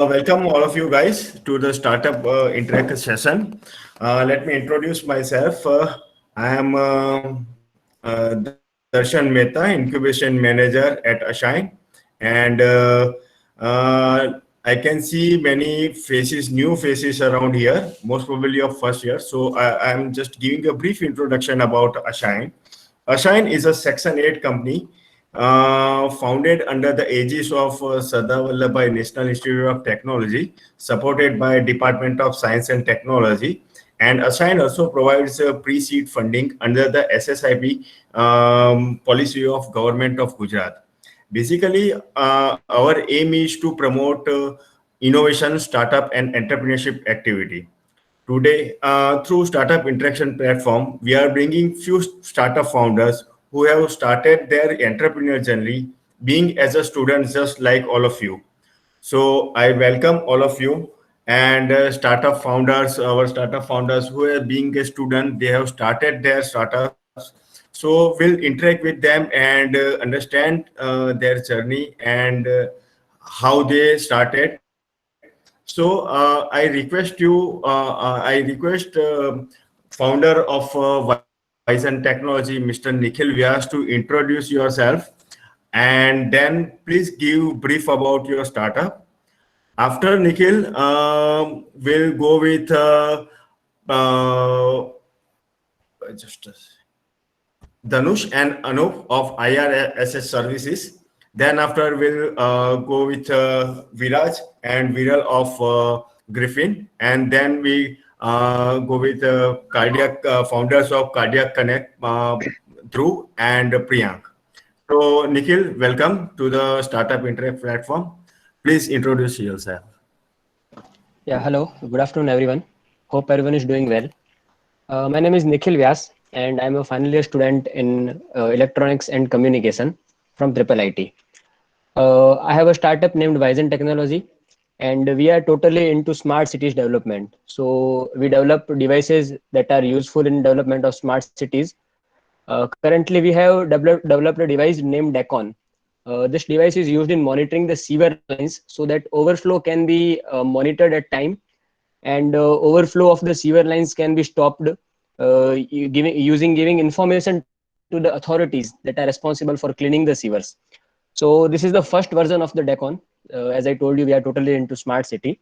Welcome all of you guys to the Startup Interact session. Let me introduce myself. I am Darshan Mehta, Incubation Manager at Ashine. And I can see many faces, new faces around here, most probably of first year. So I'm just giving a brief introduction about Ashine. Ashine is a Section 8 company founded under the aegis of Sardar Vallabhbhai National Institute of Technology, supported by Department of Science and Technology. And Assign also provides pre-seed funding under the SSIP policy of Government of Gujarat. Basically, our aim is to promote innovation, startup, and entrepreneurship activity. Today, through Startup Interaction platform, we are bringing few startup founders who have started their entrepreneur journey being as a student just like all of you. So I welcome all of you and startup founders, our startup founders who are being a student, they have started their startups. So we'll interact with them and understand their journey and how they started. So I request you, I request founder of Wise and Technology, Mr. Nikhil Vyas, to introduce yourself and then please give brief about your startup. After Nikhil, we'll go with uh, just Dhanush and Anup of IRSS Services. Then after we'll go with Viraj and Viral of Griffin. And then we go with cardiac founders of Cardiac Connect, Dhruv and Priyank. So Nikhil, welcome to the Startup Interact platform. Please introduce yourself. Yeah, hello. Good afternoon, everyone. Hope everyone is doing well. My name is Nikhil Vyas, and I'm a final year student in electronics and communication from Triple IT. I have a startup named Wizen Technology, and we are totally into smart cities development. So we develop devices that are useful in development of smart cities. Currently, we have developed a device named Decon. This device is used in monitoring the sewer lines so that overflow can be monitored at time and overflow of the sewer lines can be stopped giving information to the authorities that are responsible for cleaning the sewers. So this is the first version of the Decon. As I told you, we are totally into smart city,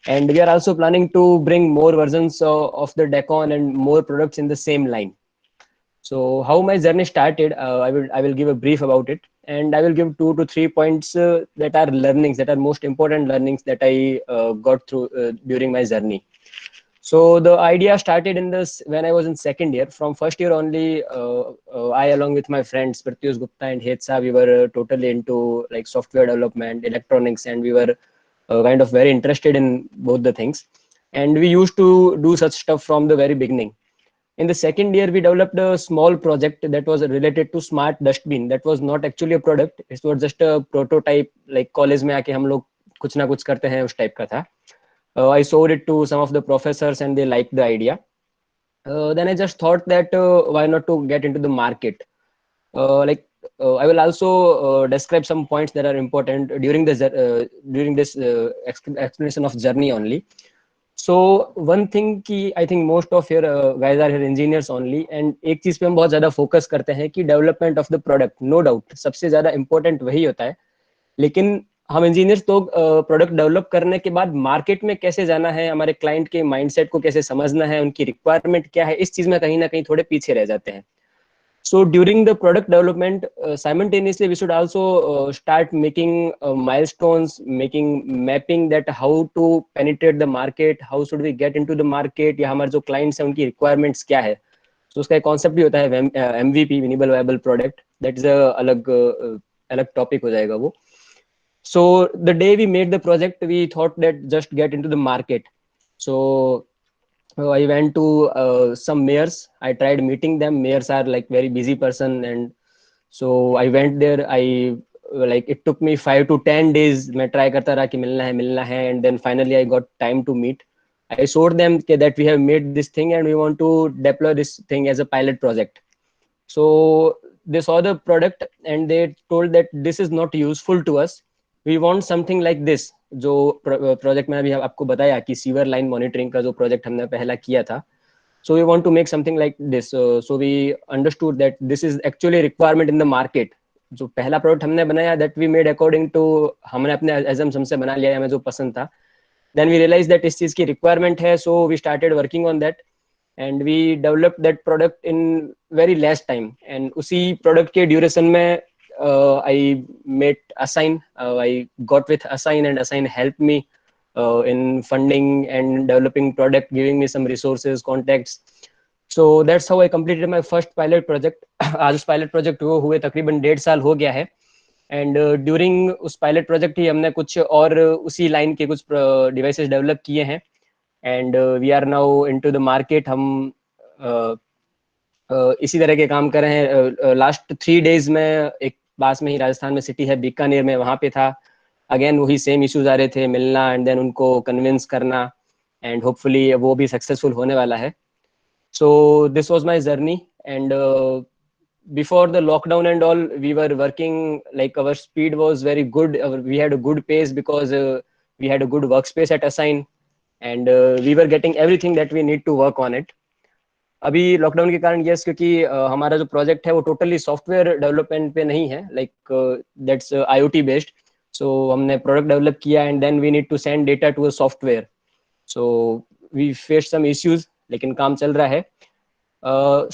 and we are also planning to bring more versions of the Decon and more products in the same line. So how my journey started, I will give a brief about it, and I will give 2 to 3 points that are learnings, that are most important learnings that I got through during my journey. So the idea started in this when I was in second year. From first year only, I along with my friends Pratyush Gupta and Hetsa, we were totally into like software development, electronics, and we were kind of very interested in both the things. And we used to do such stuff from the very beginning. In the second year, we developed a small project that was related to smart dustbin. That was not actually a product. It was just a prototype. Like college में आके हम लोग कुछ ना कुछ करते हैं उस type का था. I showed it to some of the professors and they liked the idea. Then I just thought that why not to get into the market. I will also describe some points that are important during this explanation of journey only. So one thing कि I think most of your guys are here engineers only, and एक चीज पे हम बहुत ज्यादा focus करते हैं कि development of the product. No doubt सबसे ज्यादा इंपॉर्टेंट वही होता है, लेकिन हम इंजीनियर्स तो प्रोडक्ट डेवलप करने के बाद मार्केट में कैसे जाना है, हमारे क्लाइंट के माइंडसेट को कैसे समझना है, उनकी रिक्वायरमेंट क्या है, इस चीज में कहीं ना कहीं थोड़े पीछे रह जाते हैं. So during the product development, simultaneously we should also start making milestones, making mapping that how to penetrate the market, how should we get into the market, या हमारे जो clients हैं उनकी requirements क्या है. So उसका एक concept भी होता है MVP, minimal viable product. That is a अलग topic हो जाएगा वो. So the day we made the project, we thought that just get into the market. So I went to some mayors. I tried meeting them. Mayors are like very busy person, and so I went there. I like it took me 5 to 10 days. मैं try करता रहा कि मिलना है, and then finally I got time to meet. I showed them that we have made this thing and we want to deploy this thing as a pilot project. So they saw the product and they told that this is not useful to us. we want something like this. जो project मैंने अभी आपको बताया कि sewer line monitoring का जो project हमने पहला किया था, so we want to make something like this. So we understood that this is actually a requirement in the market. जो पहला प्रोडक्ट हमने बनाया, that we made according to, हमने अपने assumption से बना लिया, हमें जो पसंद था. Then we realized that इस चीज की requirement है, so we started working on that and we developed that product in very less time. And उसी product के duration में I met Assign. I got with Assign and Assign helped me in funding and developing product, giving me some resources, contacts. So that's how I completed my first pilot project. आज उस pilot project को हुए तकरीबन 1.5 साल हो गया है. And during उस पायलट प्रोजेक्ट ही हमने कुछ और उसी लाइन के कुछ डिवाइसेस डेवलप किए हैं. And we are now into the market. हम इसी तरह के काम कर रहे हैं. लास्ट 3 days में एक पास में ही राजस्थान में सिटी है बीकानेर में, वहां पे था. अगेन वही सेम इश्यूज आ रहे थे, मिलना एंड देन उनको कन्विंस करना, एंड होपफुली वो भी सक्सेसफुल होने वाला है. So this was my journey. And before the lockdown and all, we were working, like our speed was very good. We had a good pace because we had a good workspace at Assign, and we were getting everything that we need to work on it. अभी lockdown के कारण yes, क्योंकि हमारा जो project है वो totally software development पे नहीं है, like that's IoT based. So हमने प्रोडक्ट डेवलप किया and then we need to send data to a software. So we face some issues, लेकिन काम चल रहा है.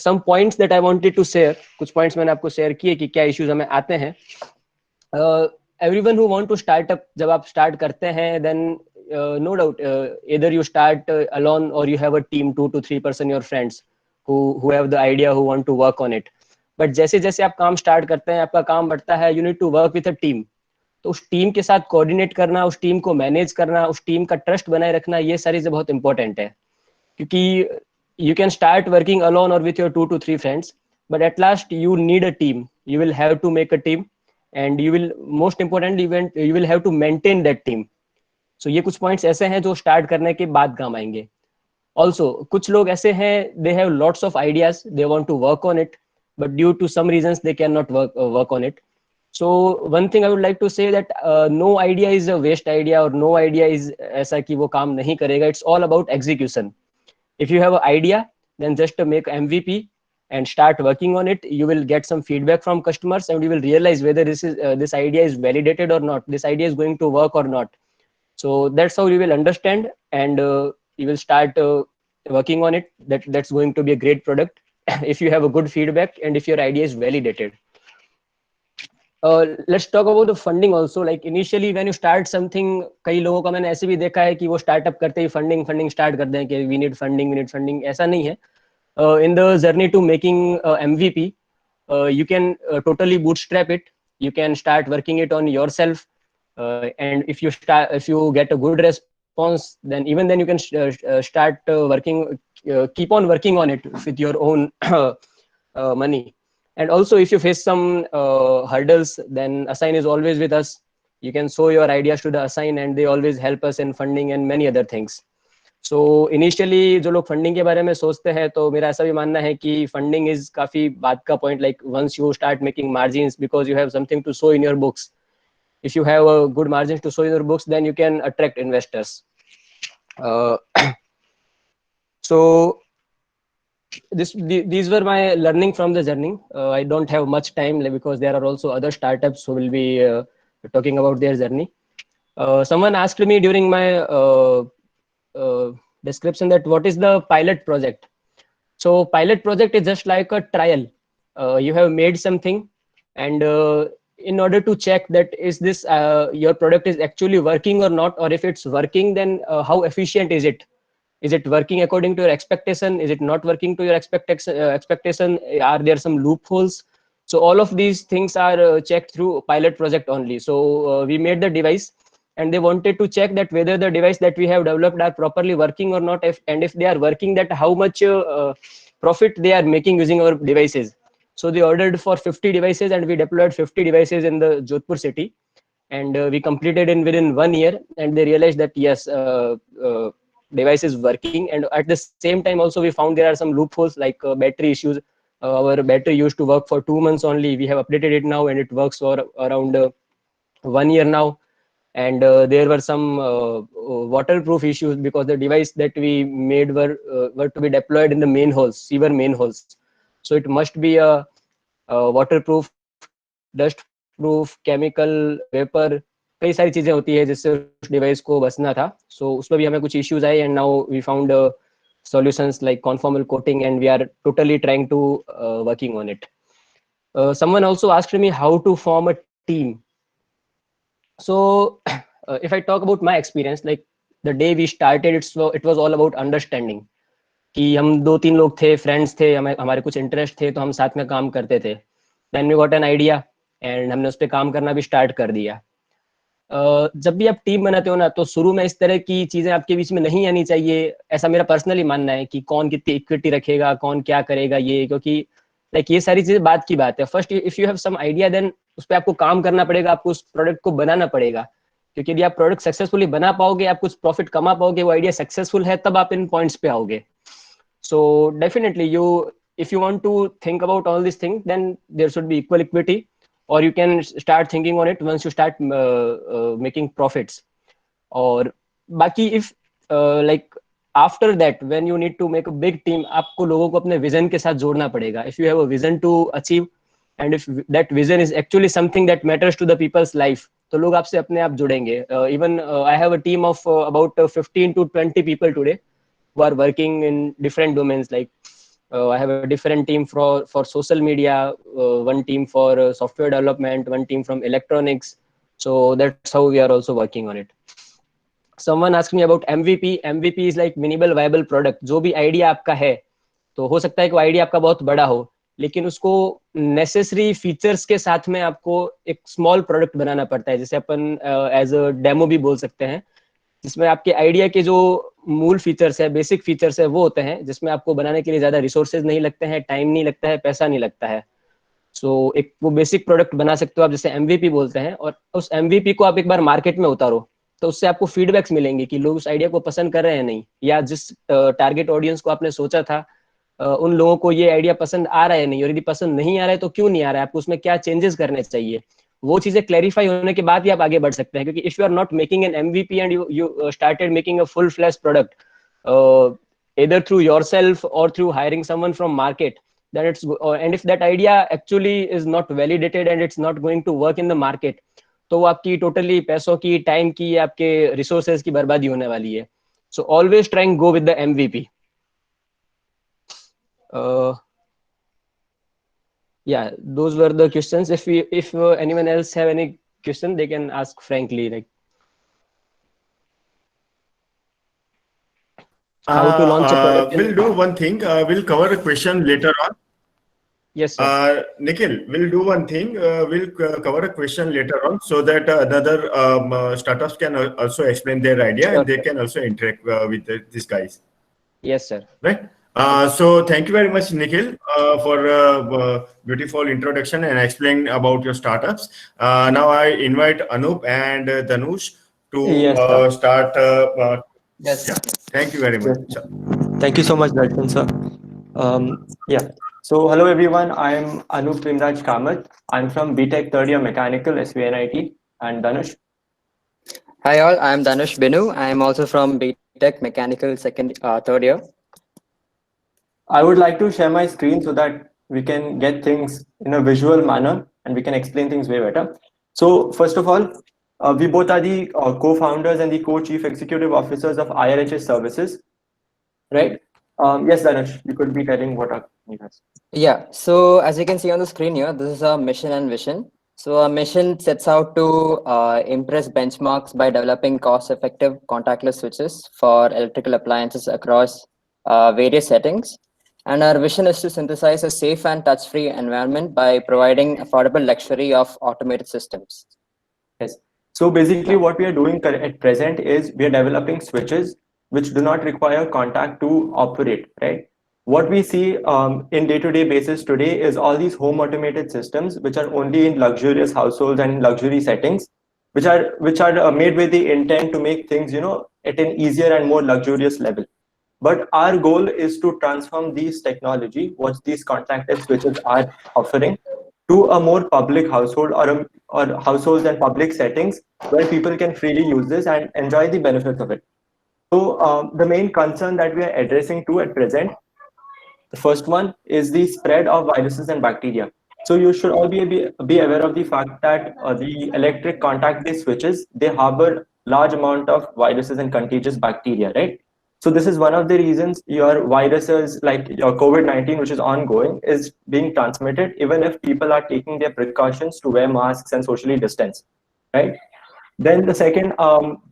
Some points that I wanted to share, कुछ पॉइंट्स मैंने आपको शेयर किए कि क्या इश्यूज हमें आते हैं. Everyone who want to start up, जब आप स्टार्ट करते हैं then no doubt either you start alone or you have a team, 2 to 3 person your friends who have the idea, who want to work on it. But जैसे जैसे आप काम start करते हैं, आपका काम बढ़ता है, you need to work with a team. तो उस टीम के साथ कोऑर्डिनेट करना, उस टीम को मैनेज करना, उस टीम का ट्रस्ट बनाए रखना, ये सारी चीजें बहुत इंपॉर्टेंट है. क्योंकि you can start working alone or with your 2 to 3 friends, but at last you need a team. You will have to make a team, and you will, most importantly, you will have to maintain that team. So ये कुछ points ऐसे हैं जो start करने के बाद काम आएंगे. ऑल्सो कुछ लोग ऐसे हैं, they have lots of ideas, they want to work on it, but due to some reasons they can not work on it. So one thing I would like to say that no idea is a waste idea, और no idea is ऐसा कि वो काम नहीं करेगा. It's all about execution. If you have an idea, then just make MVP and start working on it. You will get some feedback from customers, and you will realize whether this idea is validated or not, this idea is going to work or not. So that's how you will understand, and you will start working on it. That's going to be a great product if you have a good feedback and if your idea is validated. Let's talk about the funding also. Like initially when you start something, कई लोगों का मैंने ऐसे भी देखा है कि वो स्टार्टअप करते ही फंडिंग स्टार्ट कर दें कि वी नीड फंडिंग. ऐसा नहीं है. In the journey to making MVP, you can totally bootstrap it. You can start working it on yourself, and if you get a good response, then even then you can start keep on working on it with your own money. And also if you face some hurdles, then Assign is always with us. You can show your ideas to the Assign, and they always help us in funding and many other things. So initially जो लोग funding के बारे में सोचते हैं, तो मेरा ऐसा भी मानना है कि फंडिंग इज काफी बात का point. Like once you start making margins, because you have something to show in your books. If you have a good margins to show in your books, then you can attract investors. So these were my learning from the journey. I don't have much time, because there are also other startups who will be talking about their journey. Someone asked me during my description that what is the pilot project. So pilot project is just like a trial. You have made something, and in order to check that is this your product is actually working or not, or if it's working, then how efficient is it? Is it working according to your expectation? Is it not working to your expectation? Are there some loopholes? So all of these things are checked through pilot project only. So we made the device, and they wanted to check that whether the device that we have developed are properly working or not, and if they are working, that how much profit they are making using our devices. So they ordered for 50 devices, and we deployed 50 devices in the Jodhpur city, and we completed in within 1 year, and they realized that yes, device is working. And at the same time also we found there are some loopholes, like battery issues. Our battery used to work for 2 months only. We have updated it now, and it works for around 1 year now. and there were some waterproof issues because the device that we made were to be deployed in the main holes, sewer main holes. So it must be a waterproof, dust proof, chemical, vapor, कई सारी चीजें होती है जिससे उस device को बचना था. So उसमें भी हमें कुछ issues आए, and now we found solutions like conformal coating, and we are totally trying to working on it. Someone also asked me how to form a team. So if I talk about my experience, like the day we started, it was all about understanding. कि हम 2-3 लोग थे, friends थे, हमारे कुछ interest थे, तो हम साथ में काम करते थे. Then we got an idea and हमने उस पर काम करना भी स्टार्ट कर दिया. जब भी आप टीम बनाते हो ना, तो शुरू में इस तरह की चीजें आपके बीच में नहीं आनी चाहिए, ऐसा मेरा पर्सनली मानना है, कि कौन कितनी इक्विटी रखेगा, कौन क्या करेगा, ये, क्योंकि लाइक ये सारी चीजें बात की बात है. First if you have some idea, then उस पर आपको काम करना पड़ेगा, आपको उस प्रोडक्ट को बनाना पड़ेगा, क्योंकि यदि आप प्रोडक्ट सक्सेसफुली बना पाओगे, आप कुछ प्रॉफिट कमा पाओगे, वो आइडिया सक्सेसफुल है, तब आप इन पॉइंट्स पे आओगे. So definitely if you want to think about all these things, then there should be equal equity, or you can start thinking on it once you start making profits. Or baki, if like after that, when you need to make a big team, आपको लोगों को अपने vision के साथ जोड़ना पड़ेगा. If you have a vision to achieve, and if that vision is actually something that matters to the people's life, तो लोग आपसे अपने आप जुड़ेंगे. Even I have a team of about 15 to 20 people today who are working in different domains. Like I have a different team for social media, one team for software development, one team from electronics. So that's how we are also working on it. Someone asked me about MVP. MVP is like minimal viable product. जो भी idea आपका है, तो हो सकता है कि idea आपका बहुत बड़ा हो, लेकिन उसको नेसेसरी फीचर्स के साथ में आपको एक स्मॉल प्रोडक्ट बनाना पड़ता है, जिसे अपन एज अ डेमो भी बोल सकते हैं, जिसमें आपके आइडिया के जो मूल फीचर्स है, बेसिक फीचर्स है, वो होते हैं, जिसमें आपको बनाने के लिए ज्यादा रिसोर्सेज नहीं लगते हैं, टाइम नहीं लगता है, पैसा नहीं लगता है. सो एक वो बेसिक प्रोडक्ट बना सकते हो आप, जिसे एमवीपी बोलते हैं. और उस एमवीपी को आप एक बार मार्केट में उतारो, तो उससे आपको फीडबैक्स मिलेंगे कि लोग उस आइडिया को पसंद कर रहे हैं नहीं, या जिस टारगेट ऑडियंस को आपने सोचा था, उन लोगों को ये आइडिया पसंद आ रहा है नहीं, और यदि पसंद नहीं आ रहा है तो क्यों नहीं आ रहा है, आपको उसमें क्या चेंजेस करने चाहिए. वो चीजें क्लैरिफाई होने के बाद ही आप आगे बढ़ सकते हैं. क्योंकि if you are not making an MVP and you started making a full flash product, either through yourself or through hiring someone from market, then it's and if that idea actually is not validated and it's not going to work in the market, तो वो आपकी totally पैसों की, time की, आपके resources की बर्बादी होने वाली है. So always try go with the MVP. Yeah, those were the questions. If anyone else have any question, they can ask frankly, like how to launch a product. We'll do one thing. We'll cover a question later on. Yes, sir. Nikhil, we'll do one thing. We'll cover a question later on, so that another startups can also explain their idea, Sure, and they sir. can also interact with these guys. Yes, sir. Right. So thank you very much, Nikhil, for beautiful introduction and explain about your startups. Now I invite Anup and Dhanush to Yes, sir. start. Yes. Yeah. Thank you very much. Yes. Thank you so much, Darshan, sir. Yeah. So, hello everyone. I'm Anup Primraj Kamath. I'm from BTech third year mechanical SVNIT. And Dhanush. Hi all, I'm Dhanush Binu. I'm also from BTech Mechanical third year. I would like to share my screen so that we can get things in a visual manner and we can explain things way better. So, first of all, we both are the co-founders and the co-chief executive officers of IRHS Services, right? Yes, Dhanush, you could be telling what our company has. Yeah, so as you can see on the screen here, this is our mission and vision. So our mission sets out to impress benchmarks by developing cost-effective contactless switches for electrical appliances across various settings. And our vision is to synthesize a safe and touch-free environment by providing affordable luxury of automated systems. Yes. So basically what we are doing at present is we are developing switches which do not require contact to operate, right? What we see in day-to-day basis today is all these home automated systems which are only in luxurious households and luxury settings, which are made with the intent to make things, you know, at an easier and more luxurious level. But our goal is to transform these technology, what these contactless switches are offering, to a more public household or households and public settings where people can freely use this and enjoy the benefits of it. So the main concern that we are addressing to at present, the first one is the spread of viruses and bacteria. So you should all be aware of the fact that the electric contact based switches, they harbor large amount of viruses and contagious bacteria, right? So this is one of the reasons your viruses like your COVID-19, which is ongoing, is being transmitted even if people are taking their precautions to wear masks and socially distance, right? Then the second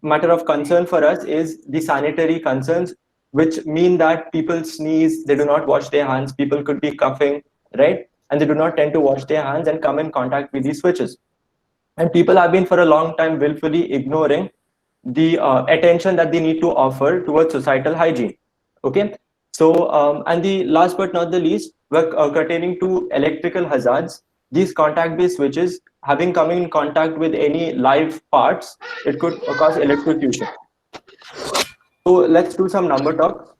matter of concern for us is the sanitary concerns, which mean that people sneeze, they do not wash their hands, people could be coughing, right? And they do not tend to wash their hands and come in contact with these switches. And people have been for a long time willfully ignoring the attention that they need to offer towards societal hygiene. Okay. So, and the last but not the least, we're pertaining to electrical hazards. These contact-based switches, having come in contact with any live parts, it could cause electrocution. So let's do some number talk.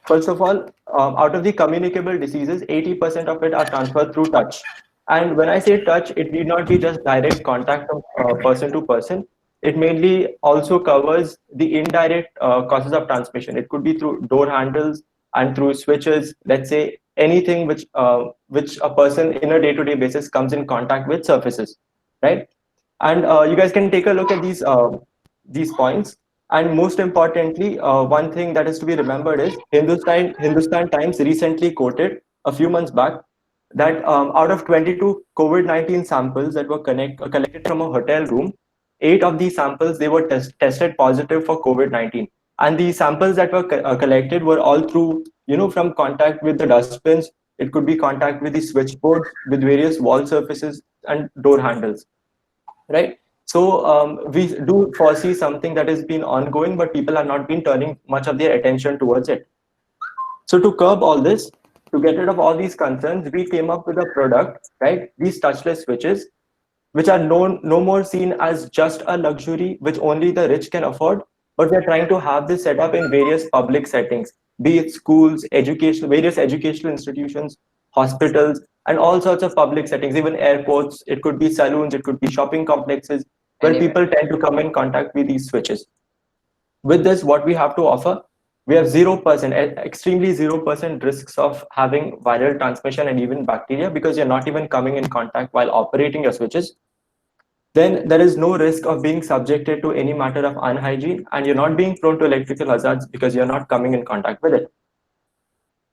First of all, out of the communicable diseases, 80% of it are transferred through touch. And when I say touch, it need not be just direct contact from person to person. It mainly also covers the indirect causes of transmission. It could be through door handles and through switches. Let's say anything which a person in a day-to-day basis comes in contact with surfaces, right? And you guys can take a look at these points. And most importantly, one thing that is to be remembered is Hindustan Times recently quoted a few months back that out of 22 COVID-19 samples that were collected from a hotel room, 8 of these samples, they were tested positive for COVID-19. And the samples that were collected were all through, from contact with the dustbins. It could be contact with the switchboard, with various wall surfaces and door handles, right? So we do foresee something that has been ongoing, but people have not been turning much of their attention towards it. So to curb all this, to get rid of all these concerns, we came up with a product, right? These touchless switches, which are no more seen as just a luxury which only the rich can afford, but we're trying to have this set up in various public settings, be it schools, various educational institutions, hospitals, and all sorts of public settings, even airports. It could be saloons, it could be shopping complexes, where people tend to come in contact with these switches. With this, what we have to offer, we have 0%, extremely 0% risks of having viral transmission and even bacteria, because you're not even coming in contact while operating your switches. Then there is no risk of being subjected to any matter of unhygiene, and you're not being prone to electrical hazards because you're not coming in contact with it.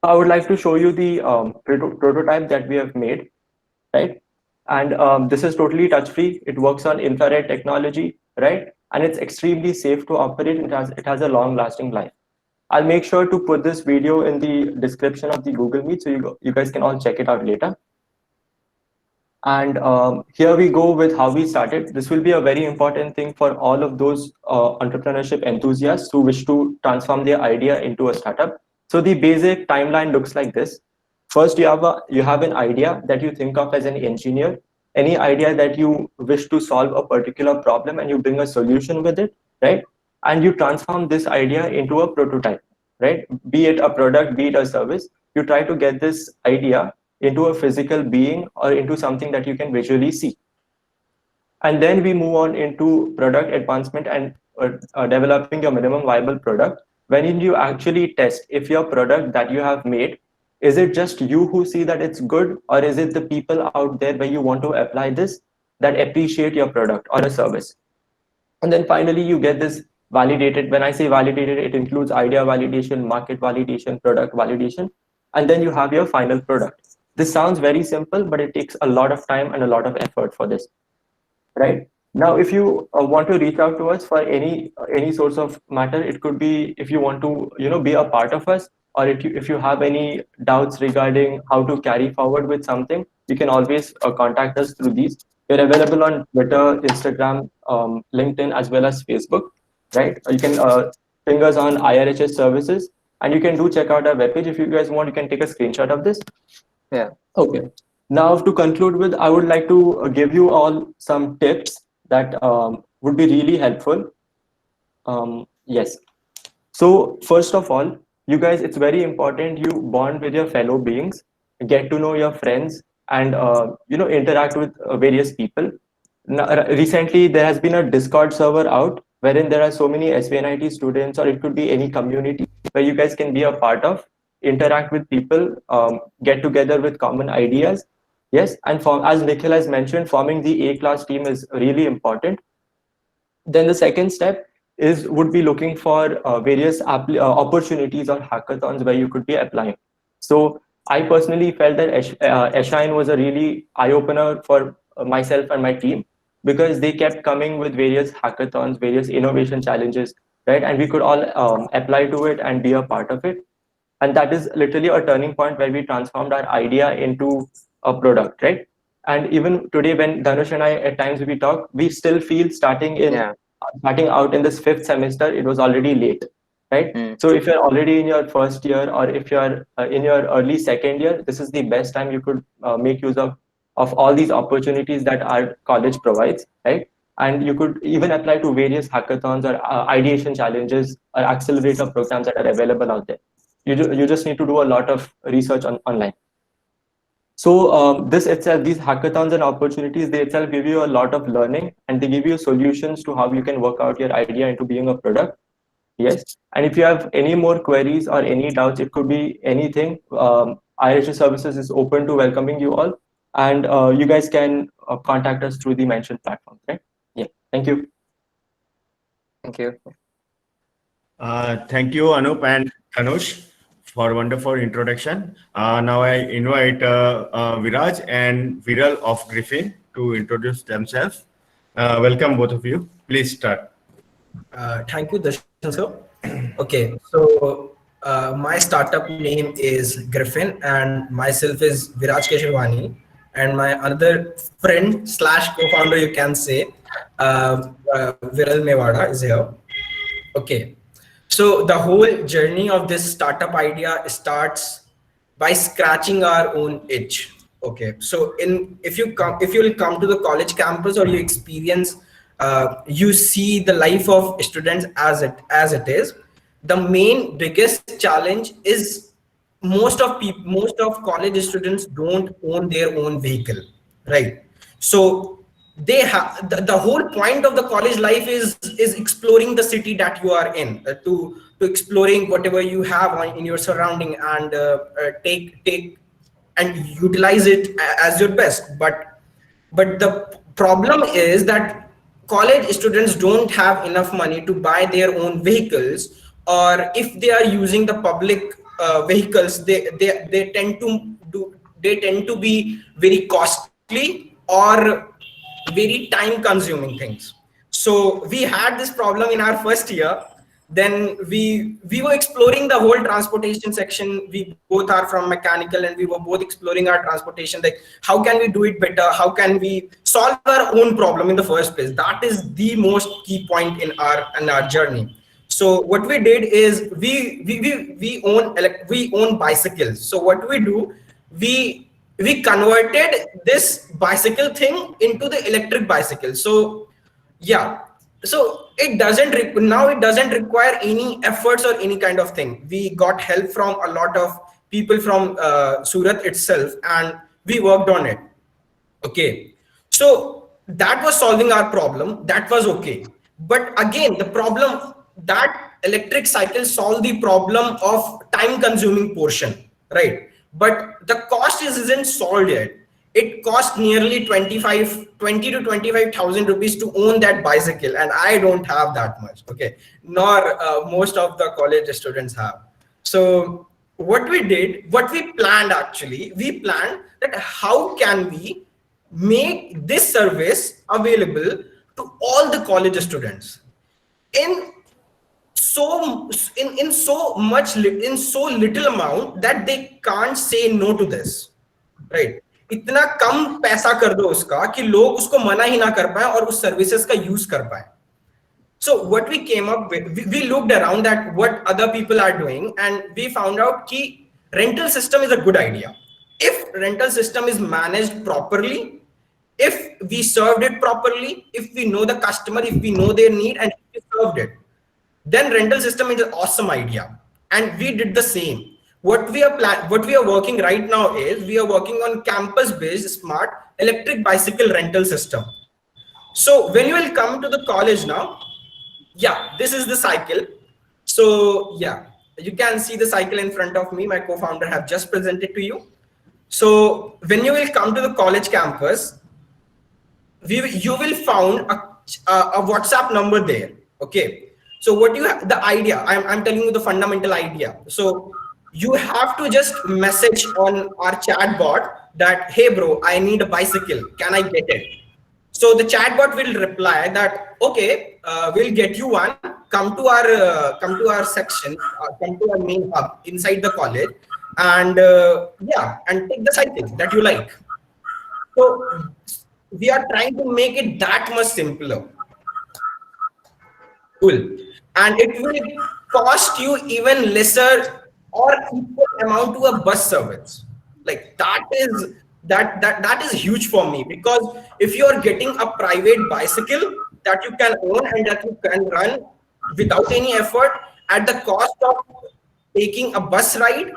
I would like to show you the prototype that we have made, right? And this is totally touch-free. It works on infrared technology, right? And it's extremely safe to operate. It has a long-lasting life. I'll make sure to put this video in the description of the Google Meet, so you guys can all check it out later. And here we go with how we started. This will be a very important thing for all of those entrepreneurship enthusiasts who wish to transform their idea into a startup. So the basic timeline looks like this. First, you have an idea that you think of as an engineer, any idea that you wish to solve a particular problem, and you bring a solution with it, right? And you transform this idea into a prototype, right? Be it a product, be it a service. You try to get this idea into a physical being or into something that you can visually see. And then we move on into product advancement and developing your minimum viable product. When you actually test if your product that you have made, is it just you who see that it's good, or is it the people out there where you want to apply this that appreciate your product or a service? And then finally, you get this validated. When I say validated, it includes idea validation, market validation, product validation, and then you have your final product. This sounds very simple, but it takes a lot of time and a lot of effort for this, right? Now, if you want to reach out to us for any source of matter, it could be if you want to be a part of us, or if you have any doubts regarding how to carry forward with something, you can always contact us through these. We're available on Twitter, Instagram, LinkedIn, as well as Facebook, right? You can ping us on IRHS services, and you can check out our webpage. If you guys want, you can take a screenshot of this. Yeah. Okay. Now, to conclude with, I would like to give you all some tips that would be really helpful. Yes. So first of all, you guys, it's very important you bond with your fellow beings, get to know your friends, and interact with various people. Recently, there has been a Discord server out wherein there are so many SVNIT students, or it could be any community where you guys can be a part of, interact with people, get together with common ideas. Yes, and as Nikhil has mentioned, forming the A-class team is really important. Then the second step would be looking for various opportunities or hackathons where you could be applying. So I personally felt that Ashine was a really eye-opener for myself and my team, because they kept coming with various hackathons, various innovation challenges, right? And we could all apply to it and be a part of it. And that is literally a turning point where we transformed our idea into a product, right? And even today, when Dhanush and I at times we talk, we still feel starting out in this 5th semester, it was already late, right? So if you're already in your first year, or if you're in your early second year, this is the best time you could make use of all these opportunities that our college provides, right? And you could even apply to various hackathons or ideation challenges or accelerator programs that are available out there. You just need to do a lot of research online. So these hackathons and opportunities, they itself give you a lot of learning, and they give you solutions to how you can work out your idea into being a product. Yes. And if you have any more queries or any doubts, it could be anything. IRHS Services is open to welcoming you all, and you guys can contact us through the mentioned platforms, right? Yeah. Thank you. Thank you. Thank you, Anup and Dhanush, for wonderful introduction. Now I invite Viraj and Viral of Griffin to introduce themselves. Welcome, both of you. Please start. Thank you, Darshan sir. Okay, so my startup name is Griffin, and myself is Viraj Keshwani, and my another friend / co-founder, you can say, Viral Mewada is here. Okay, so the whole journey of this startup idea starts by scratching our own itch. Okay, so if you'll come to the college campus, or you experience, you see the life of students as it is. The main biggest challenge is most of college students don't own their own vehicle, right? So they have the whole point of the college life is exploring the city that you are in, to exploring whatever you have in your surrounding, and take and utilize it as your best. But the problem is that college students don't have enough money to buy their own vehicles, or if they are using the public vehicles, they tend to be very costly or very time consuming things. So we had this problem in our first year. Then we were exploring the whole transportation section. We both are from mechanical, and we were both exploring our transportation, like how can we do it better, how can we solve our own problem in the first place. That is the most key point in our journey. So what we did is we own bicycles. So what we do, we converted this bicycle thing into the electric bicycle. So yeah, so it doesn't require any efforts or any kind of thing. We got help from a lot of people from Surat itself, and we worked on it. Okay, so that was solving our problem. That was okay. But again, the problem, that electric cycle solved the problem of time consuming portion, right? But the cost isn't solved yet. It cost nearly 20 to 25,000 rupees to own that bicycle, and I don't have that much. Okay, nor most of the college students have. So what we planned that how can we make this service available to all the college students in so little amount that they can't say no to this, right? इतना कम पैसा कर दो उसका कि लोग उसको मना ही ना कर पाए और उस सर्विसेज का यूज कर पाए. So what we came up with, we looked around at what other people are doing, and we found out कि rental system is a good idea. If rental system is managed properly, if we served it properly, if we know the customer, if we know their need, and if we served it, then rental system is an awesome idea. And we did the same. what we are working right now is we are working on campus-based smart electric bicycle rental system. So when you will come to the college now, yeah, this is the cycle. So yeah, you can see the cycle in front of me. My co-founder have just presented to you. So when you will come to the college campus, you will found a WhatsApp number there. Okay. So what you have, the idea, I'm telling you the fundamental idea. So you have to just message on our chat bot that, hey bro, I need a bicycle. Can I get it? So the chatbot will reply that, okay, we'll get you one. Come to our section, come to our main hub inside the college, and yeah, and take the cycle that you like. So we are trying to make it that much simpler. Cool. And it will cost you even lesser or equal amount to a bus service. Like that is huge for me, because if you are getting a private bicycle that you can own and that you can run without any effort at the cost of taking a bus ride,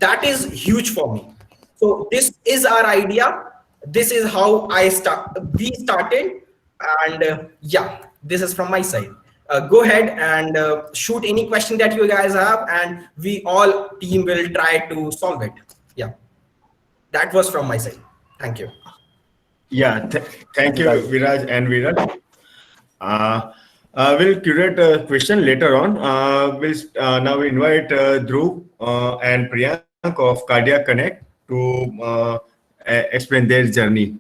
that is huge for me. So this is our idea. This is how we started, and yeah, this is from my side. Go ahead and shoot any question that you guys have, and we all team will try to solve it. Yeah, that was from my side. Thank you. Yeah, thank you, Viraj and Viral. We'll curate a question later on. We'll now invite Dhruv and Priyank of Cardiac Connect to explain their journey.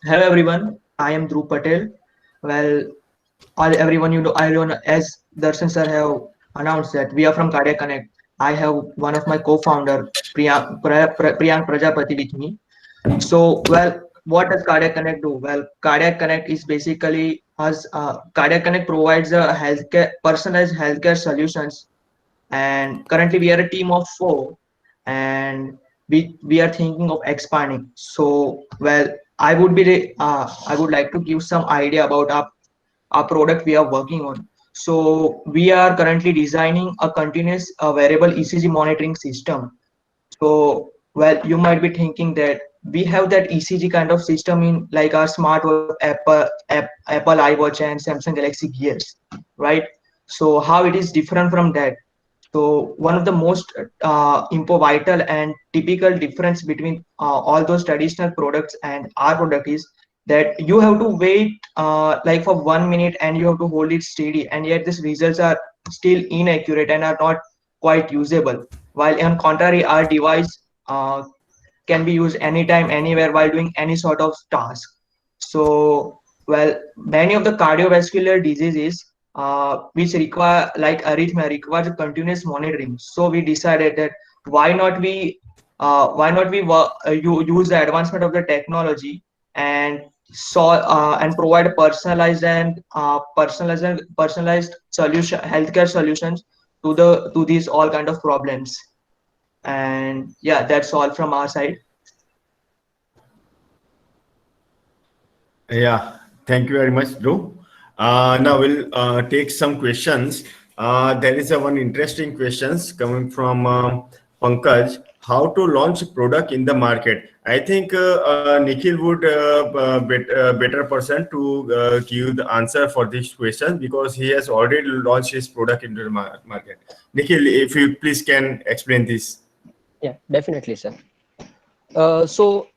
Hello everyone, I am Dhruv Patel. Well, everyone, as Darshan sir have announced that we are from Cardiac Connect. I have one of my co-founder Priyank Prajapati with me. So, well, what does Cardiac Connect do? Well, Cardiac Connect is basically Cardiac Connect provides a personalized healthcare solutions, and currently we are a team of 4, and we are thinking of expanding. So, well, I would like to give some idea about our product we are working on. So we are currently designing a continuous variable ECG monitoring system. So, well, you might be thinking that we have that ECG kind of system in like our smartwatch, Apple iWatch and Samsung Galaxy Gears, right? So how it is different from that? So one of the most vital and typical difference between all those traditional products and our product is that you have to wait like for 1 minute and you have to hold it steady, and yet these results are still inaccurate and are not quite usable. While on contrary, our device can be used anytime, anywhere while doing any sort of task. So, well, many of the cardiovascular diseases which require like arrhythmia requires continuous monitoring. So we decided that why not we use the advancement of the technology and and provide personalized healthcare solutions to these all kind of problems. And yeah, that's all from our side. Yeah, thank you very much, Dhruv. Now we'll take some questions. There is one interesting questions coming from Pankaj. How to launch a product in the market? I think Nikhil would better person to give the answer for this question, because he has already launched his product into the market. Nikhil, if you please can explain this. Yeah, definitely, sir. So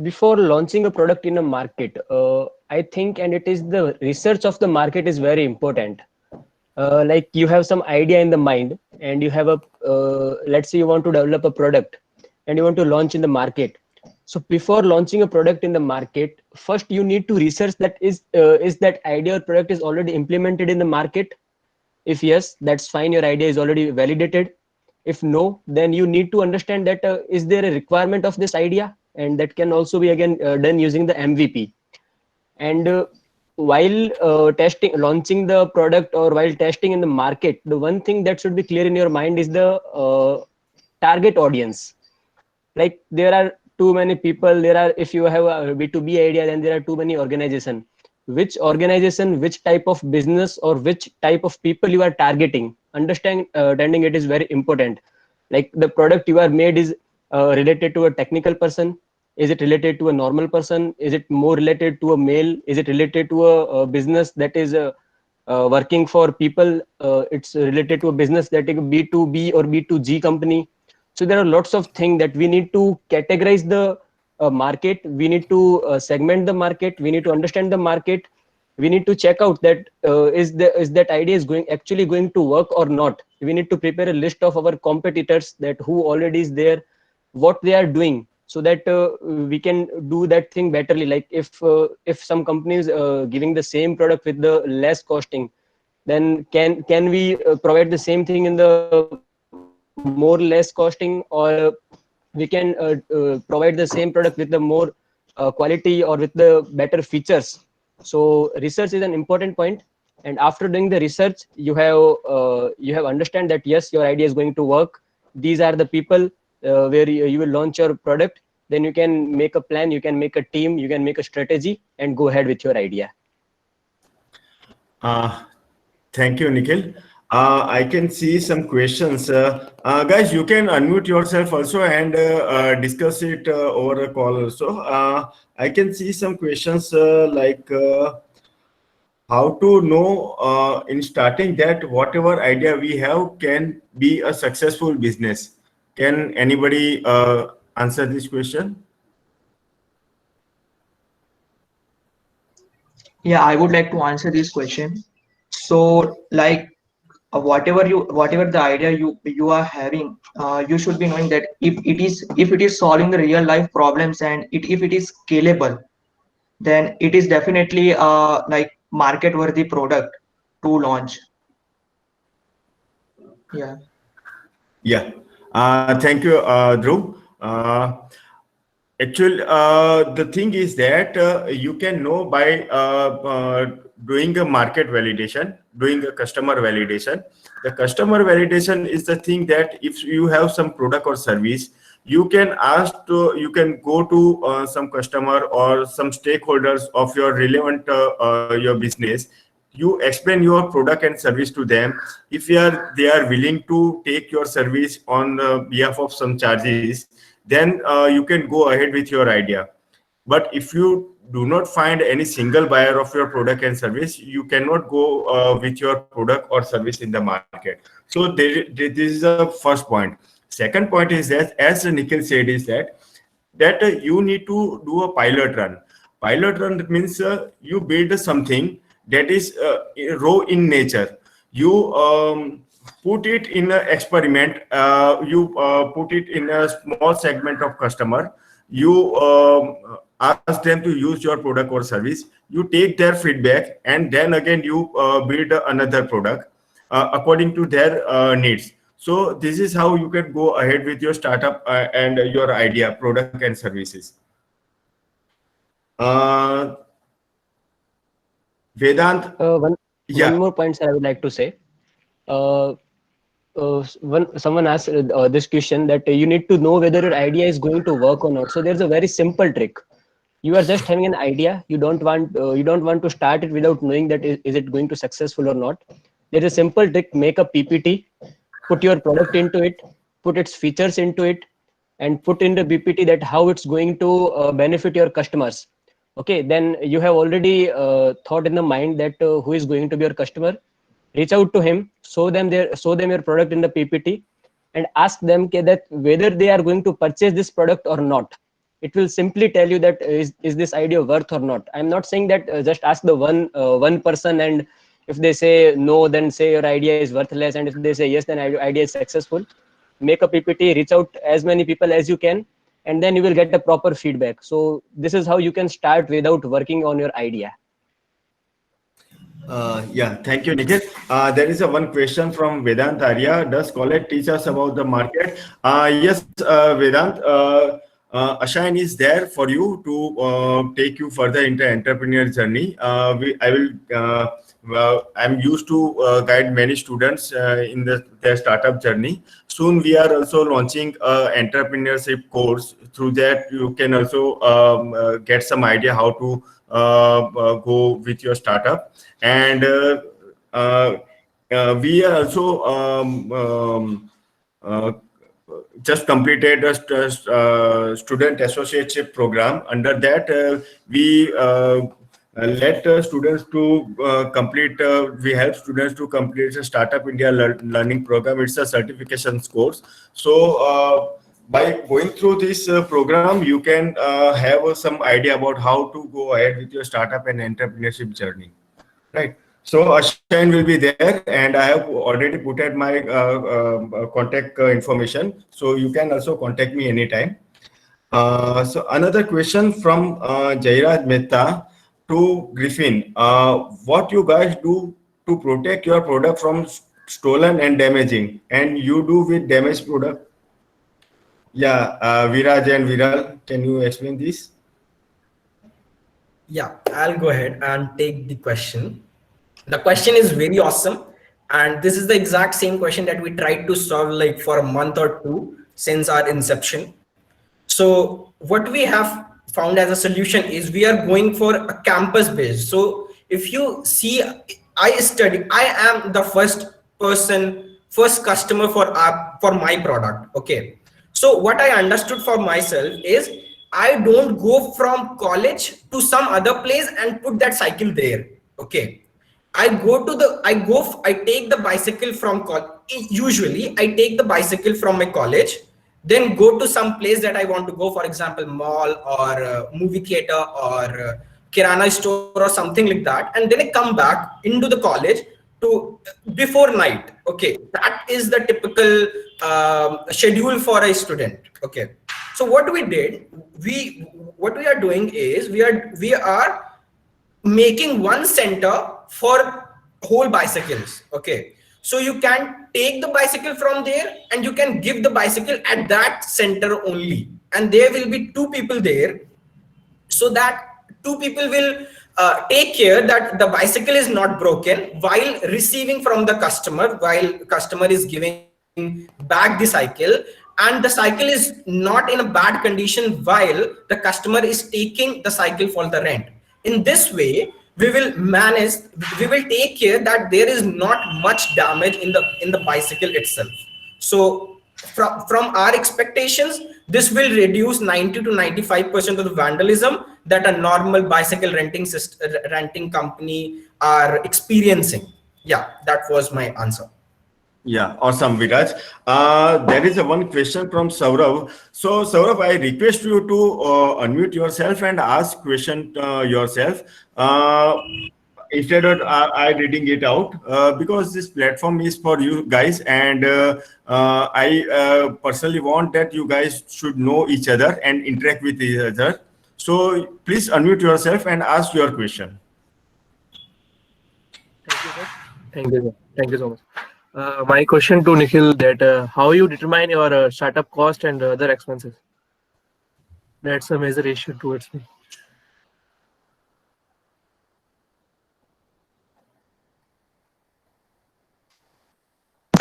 before launching a product in a market, I think, and it is the research of the market is very important. Like you have some idea in the mind, and you have a let's say you want to develop a product and you want to launch in the market. So before launching a product in the market, first you need to research that is that idea or product is already implemented in the market. If yes, that's fine, your idea is already validated. If no, then you need to understand that is there a requirement of this idea, and that can also be again done using the MVP. And while launching the product or while testing in the market, the one thing that should be clear in your mind is the target audience. Like there are too many people, if you have a B2B idea, then there are too many organizations. which organization, which type of business, or which type of people you are targeting. Understanding it is very important. Like the product you are made is related to a technical person. Is it related to a normal person? Is it more related to a male? Is it related to a business that is working for people? It's related to a business that is a B2B or B2G company. So there are lots of things that we need to categorize the market. We need to segment the market. We need to understand the market. We need to check out that is that idea is actually going to work or not. We need to prepare a list of our competitors, that who already is there, what they are doing, so that we can do that thing betterly. Like if some companies giving the same product with the less costing, then can we provide the same thing in the more less costing, or we can provide the same product with the more quality or with the better features. So research is an important point, and after doing the research, you have understand that yes, your idea is going to work. These are the people where you will launch your product. Then you can make a plan, you can make a team, you can make a strategy, and go ahead with your idea. Thank you, Nikhil. I can see some questions. Guys, you can unmute yourself also and discuss it over a call also. I can see some questions like how to know in starting that whatever idea we have can be a successful business. Can anybody answer this question? Yeah, I would like to answer this question. So, like, whatever the idea you are having, you should be knowing that if it is solving the real life problems, and if it is scalable, then it is definitely like market worthy product to launch. Yeah. Yeah. Thank you, Dhruv. Actually, the thing is that you can know by doing a market validation, doing a customer validation. The customer validation is the thing that if you have some product or service, you can go to some customer or some stakeholders of your relevant your business. You explain your product and service to them. If they are willing to take your service on behalf of some charges, then you can go ahead with your idea. But if you do not find any single buyer of your product and service, you cannot go with your product or service in the market. So this is the first point. Second point is that, as Nikhil said, is that you need to do a pilot run. Pilot run means you build something that is raw in nature. You put it in an experiment. You put it in a small segment of customer. You ask them to use your product or service. You take their feedback, and then again you build another product according to their needs. So this is how you can go ahead with your startup and your idea, product and services. Vedant. One more point, sir, I would like to say. Someone asked this question, that you need to know whether your idea is going to work or not. So there's a very simple trick. You are just having an idea. You don't want to start it without knowing that is it going to successful or not. There's a simple trick. Make a PPT, put your product into it, put its features into it, and put in the PPT that how it's going to benefit your customers. Okay, then you have already thought in the mind that who is going to be your customer. Reach out to him, show them your product in the PPT, and ask them that whether they are going to purchase this product or not. It will simply tell you that is this idea worth or not. I'm not saying that just ask the one person, and if they say no, then say your idea is worthless, and if they say yes, then idea is successful. Make a PPT, reach out as many people as you can, and then you will get the proper feedback. So this is how you can start without working on your idea. Yeah, thank you, Nikhil. There is one question from Vedant Arya. Does Collect teach us about the market? Yes, Vedant. Ashine is there for you to take you further into entrepreneur journey. I'm used to guide many students in their startup journey. Soon we are also launching entrepreneurship course. Through that, you can also get some idea how to go with your startup. And we are also just completed a student associateship program. Under that, we let students to complete, we help students to complete a Startup India learning program. It's a certification course. So by going through this program, you can have some idea about how to go ahead with your startup and entrepreneurship journey, right? So Ashine will be there, and I have already put at my contact information, so you can also contact me anytime. So another question from Jairaj Mehta to Griffin. What you guys do to protect your product from stolen and damaging, and you do with damaged product? Yeah, Viraj and Viral, can you explain this? Yeah, I'll go ahead and take the question. The question is very awesome, and this is the exact same question that we tried to solve like for a month or two since our inception. So what we have found as a solution is we are going for a campus based. So if you see, I am the first customer for my product. Okay. So what I understood for myself is I don't go from college to some other place and put that cycle there. Okay. I take the bicycle from usually I take the bicycle from my college, then go to some place that I want to go, for example, mall or movie theater or kirana store or something like that. And then I come back into the college to before night. Okay. That is the typical schedule for a student. Okay. So what we did, what we are doing is we are making one center for whole bicycles. Okay, so you can take the bicycle from there and you can give the bicycle at that center only, and there will be two people there, so that two people will take care that the bicycle is not broken while receiving from the customer, while customer is giving back the cycle, and the cycle is not in a bad condition while the customer is taking the cycle for the rent. In this way, we will take care that there is not much damage in the bicycle itself. So from our expectations, this will reduce 90 to 95% of the vandalism that a normal bicycle renting company are experiencing. Yeah, that was my answer. Yeah, awesome, Viraj. There is one question from Saurav. So, Saurav, I request you to unmute yourself and ask question yourself. Instead of I reading it out, because this platform is for you guys, and I personally want that you guys should know each other and interact with each other. So, please unmute yourself and ask your question. Thank you, sir. Thank you so much. My question to Nikhil, that how you determine your startup cost and other expenses? That's a major issue towards me.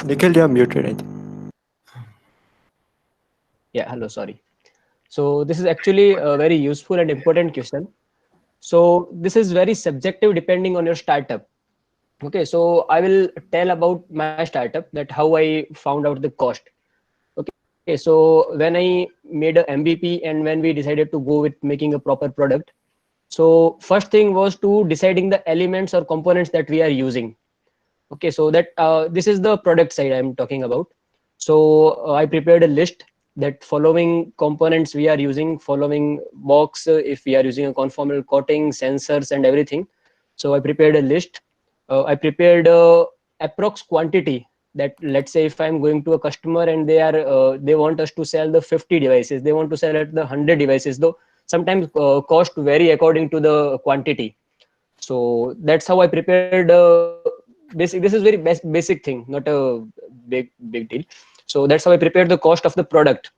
Nikhil, you're muted, I think. Yeah, hello, sorry. So this is actually a very useful and important question. So this is very subjective depending on your startup. Okay, so I will tell about my startup, that how I found out the cost. Okay, so when I made a MVP and when we decided to go with making a proper product, so first thing was to deciding the elements or components that we are using. Okay, so that this is the product side I'm talking about. So I prepared a list that following components we are using, following box, if we are using a conformal coating, sensors and everything. So I prepared a list. I prepared approx quantity, that let's say if I'm going to a customer and they want us to sell the 50 devices, they want to sell at the 100 devices, though sometimes cost vary according to the quantity. So that's how I prepared. This is very basic thing, not a big deal. So that's how I prepared the cost of the product.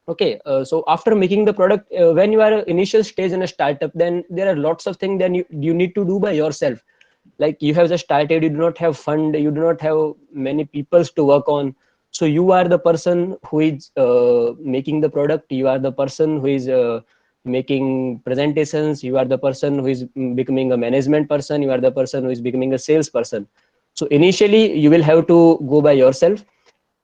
Okay, so after making the product, when you are initial stage in a startup, then there are lots of things then you need to do by yourself. Like you have just started, you do not have fund, you do not have many peoples to work on. So you are the person who is making the product, you are the person who is making presentations, you are the person who is becoming a management person, you are the person who is becoming a sales person. So initially you will have to go by yourself,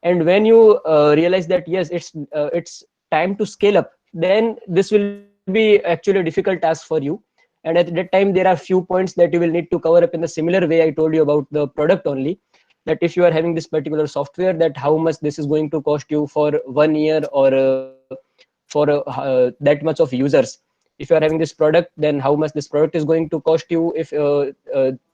and when you realize that yes, it's time to scale up, then this will be actually a difficult task for you. And at that time there are few points that you will need to cover up in the similar way I told you about the product only, that if you are having this particular software, that how much this is going to cost you for 1 year, or for that much of users. If you are having this product, then how much this product is going to cost you if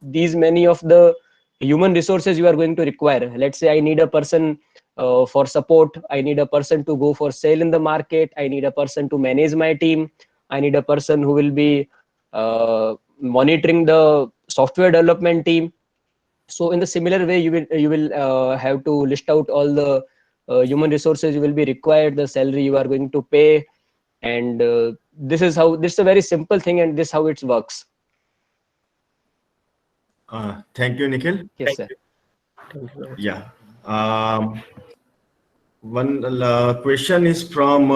these many of the human resources you are going to require. Let's say I need a person for support, I need a person to go for sale in the market, I need a person to manage my team, I need a person who will be monitoring the software development team. So in the similar way, you will have to list out all the human resources you will be required, the salary you are going to pay, and this is a very simple thing, and this how it works. Thank you, Nikhil. Yes, sir. Yeah. One question is from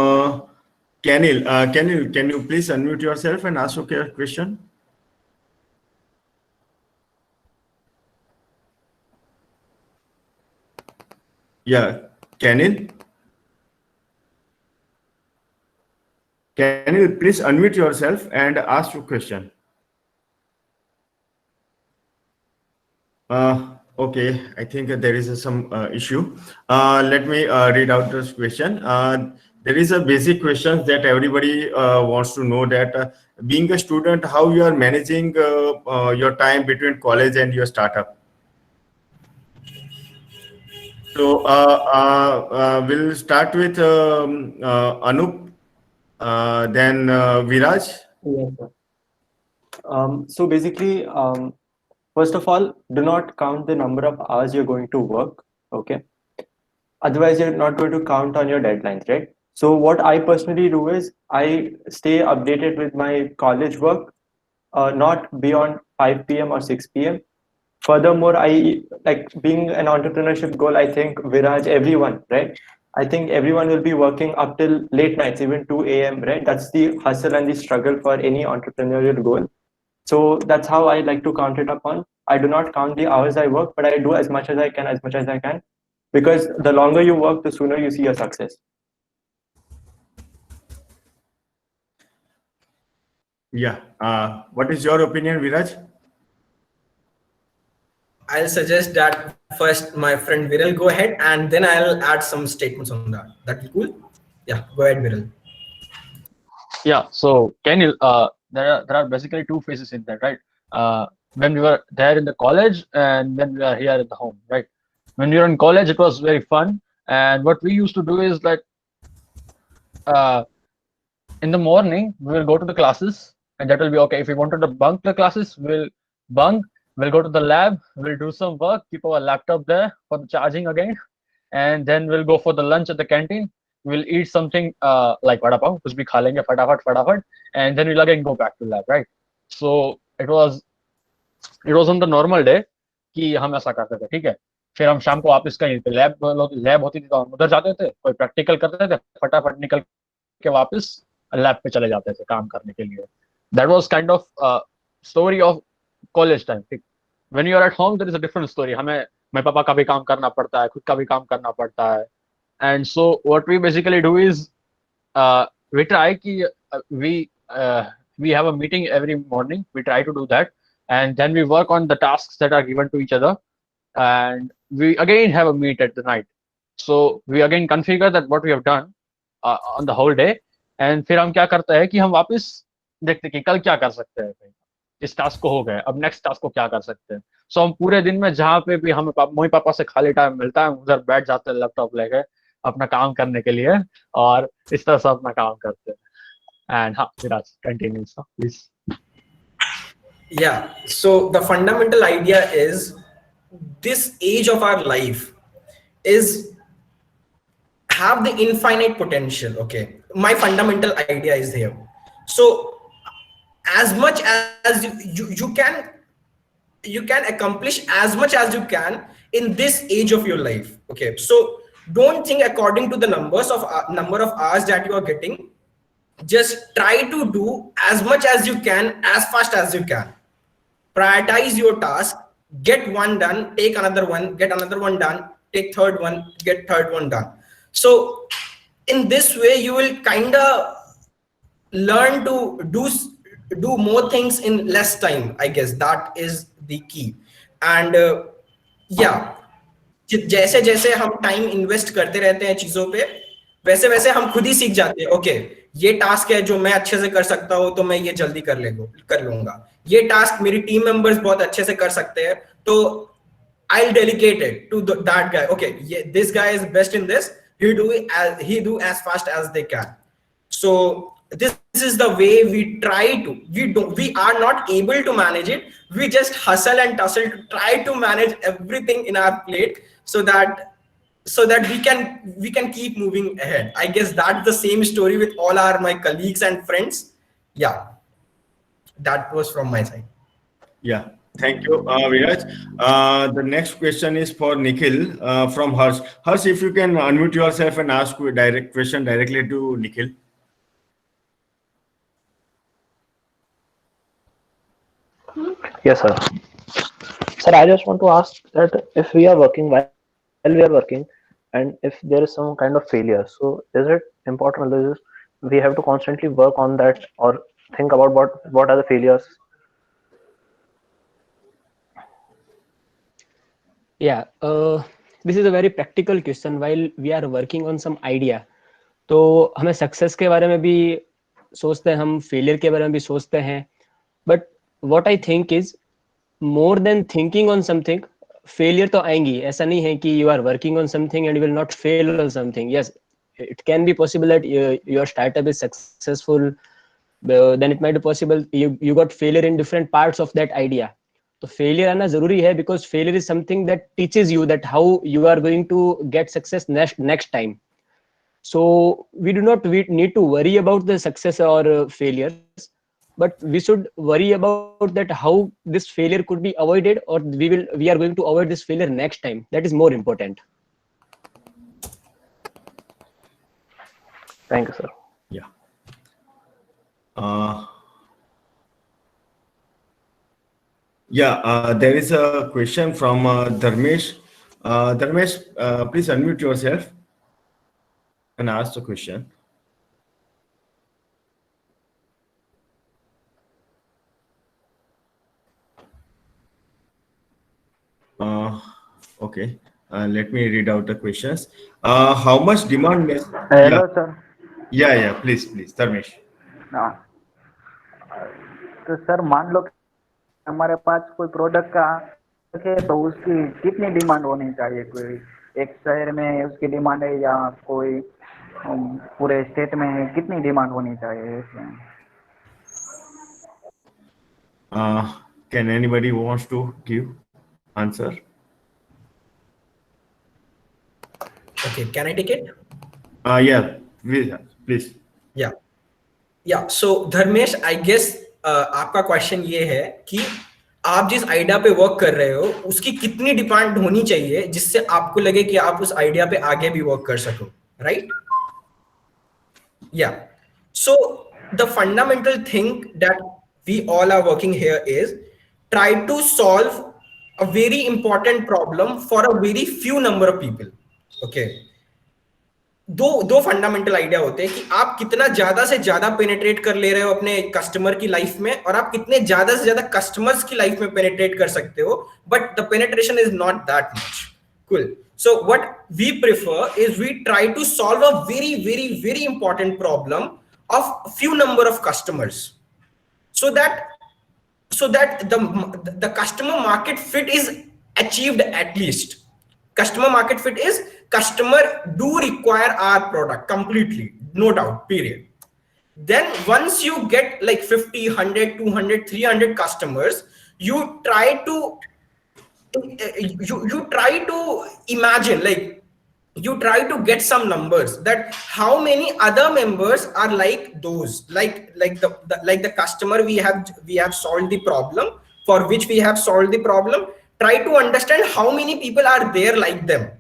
Kenil. Kenil, can you please unmute yourself and ask your question? Yeah, Kenil. Can you please unmute yourself and ask your question? Okay, I think there is some issue. Let me read out this question. There is a basic question that everybody wants to know, that being a student, how you are managing your time between college and your startup. So we'll start with Anup, then Viraj. Yes, sir. So basically, first of all, do not count the number of hours you're going to work. Okay. Otherwise, you're not going to count on your deadlines, right? So what I personally do is I stay updated with my college work, not beyond 5 p.m. or 6 p.m. Furthermore, I like being an entrepreneurship goal. I think Viraj, everyone, right? I think everyone will be working up till late nights, even 2 a.m., right? That's the hustle and the struggle for any entrepreneurial goal. So that's how I like to count it upon. I do not count the hours I work, but I do as much as I can, because the longer you work, the sooner you see your success. Yeah. What is your opinion, Viraj? I'll suggest that first my friend Viral go ahead, and then I'll add some statements on that. That be cool? Yeah, go ahead, Viral. Yeah. So Kenil, there are basically two phases in that, right? When we were there in the college and when we are here at the home, right? When we were in college, it was very fun, and what we used to do is like, in the morning we will go to the classes, and that will be okay. If we wanted to bunk the classes, we'll bunk. We'll go to the lab, we'll do some work, keep our laptop there for the charging again, and then we'll go for the lunch at the canteen. We'll eat something like vada pav, kuch bhi kha lenge fatafat, and then we'll again go back to lab, right? So it was on the normal day कि हम ऐसा करते थे, ठीक है? फिर हम शाम को वापस कहीं लैब होती थी तो हम उधर जाते थे, कोई प्रैक्टिकल करते थे, फटाफट निकल के वापस लैब पे चले जाते थे काम करने के लिए. That was kind of story of college time. When you are at home, there is a different story. हमें मेरे पापा का भी काम करना पड़ता है, खुद का भी काम करना पड़ता है. And so what we basically do is we try कि we have a meeting every morning. We try to do that, and then we work on the tasks that are given to each other, and we again have a meet at the night. So we again configure that what we have done on the whole day, and फिर हम क्या करते हैं कि हम वापस देखते हैं कि कल क्या कर सकते हैं. इस टास्क को हो गए, अब नेक्स्ट टास्क को क्या कर सकते हैं. सो हम पूरे दिन में जहाँ पे भी हमें मम्मी पापा से खाली टाइम मिलता है, उधर बैठ जाते हैं लैपटॉप लेके अपना काम करने के लिए, और इस तरह से अपना काम करते हैं. एंड हाँ, Viraj continue please. Yeah, so the fundamental idea is this age of our life is have the infinite potential. Okay, my fundamental idea is here. So as much as you can accomplish as much as you can in this age of your life. Okay, so don't think according to the number of hours that you are getting. just try to do as much as you can, as fast as you can. Prioritize your task, get one done, take another one, get another one done, take third one, get third one done. So in this way, you will kind of learn to do more things in less time. I guess that is the key. And yeah, जैसे जैसे हम time invest करते रहते हैं चीजों पे, वैसे वैसे हम खुद ही सीख जाते हैं, ओके ये टास्क है जो मैं अच्छे से कर सकता हूँ तो मैं ये जल्दी कर लूंगा, ये टास्क मेरी टीम मेंबर्स बहुत अच्छे से कर सकते हैं तो I'll delegate it to that guy. Okay, yeah, this guy is best in this, he do as fast as they can. So this is the way we try to, we are not able to manage it, we just hustle and tussle to try to manage everything in our plate so that we can keep moving ahead. I guess that's the same story with all my colleagues and friends. Yeah, that was from my side. Yeah, thank you, Viraj. The next question is for Nikhil from Harsh. Harsh, if you can unmute yourself and ask a direct question directly to Nikhil. Yes, sir. Sir, I just want to ask that if we are working while we are working, and if there is some kind of failure, so is it important that we have to constantly work on that or think about what are the failures? Yeah, this is a very practical question. While we are working on some idea, तो हमें success के बारे में भी सोचते हैं, हम failure के बारे में भी सोचते हैं, but what I think is more than thinking on something, failure तो आएंगी. ऐसा नहीं है कि you are working on something and you will not fail on something. Yes, it can be possible that your startup is successful, then it might be possible you got failure in different parts of that idea. तो failure आना जरूरी है because failure is something that teaches you that how you are going to get success next time. So we need to worry about the success or failures, but we should worry about that how this failure could be avoided, or we are going to avoid this failure next time. That is more important. Thank you, sir. Yeah. There is a question from Dharmesh. Dharmesh, please unmute yourself and ask the question. Okay, let me read out the questions. How much demand? Hello, sir. Yeah, please, Dharmesh. हाँ, तो sir मान लो कि हमारे पास कोई product का है तो उसकी कितनी डिमांड होनी चाहिए, कोई एक शहर में उसकी डिमांड है या कोई पूरे स्टेट में है, कितनी डिमांड होनी चाहिए? Can anybody wants to give answer? Okay, can I take it? Yeah, please. Yeah. So Dharmesh, I guess आपका क्वेश्चन ये है कि आप जिस आइडिया पे वर्क कर रहे हो उसकी कितनी डिमांड होनी चाहिए जिससे आपको लगे कि आप उस आइडिया पे आगे भी वर्क कर सको, right? Yeah. So the fundamental thing that we all are working here is try to solve a very important problem for a very few number of people. Okay. दो फंडामेंटल आइडिया होते हैं कि आप कितना ज्यादा से ज्यादा पेनिट्रेट कर ले रहे हो अपने कस्टमर की लाइफ में, और आप कितने ज्यादा से ज्यादा कस्टमर्स की लाइफ में पेनिट्रेट कर सकते हो, but the penetration is not that much. Cool. So what we prefer is we try to solve a very, very, very important problem of few number of customers, so that the customer market fit is achieved at least. Customer market fit is customer do require our product completely, no doubt, period. Then once you get like 50, 100, 200, 300 customers, you try to imagine, like you try to get some numbers that how many other members are like those, like the customer we have solved the problem, for which we have solved the problem. Try to understand how many people are there like them.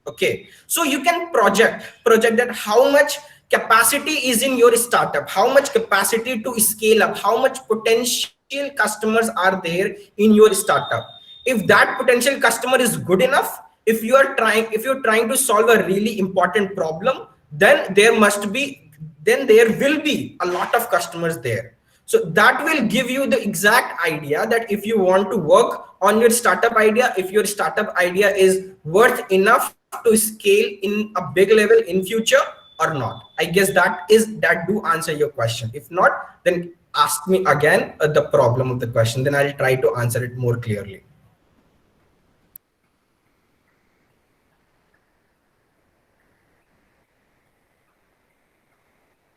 Okay, so you can project that how much capacity is in your startup, how much capacity to scale up, how much potential customers are there in your startup. If that potential customer is good enough, if you're trying to solve a really important problem, then there will be a lot of customers there. So that will give you the exact idea that if you want to work on your startup idea, if your startup idea is worth enough to scale in a big level in future or not. I guess that do answer your question. If not, then ask me again the problem of the question, then I'll try to answer it more clearly.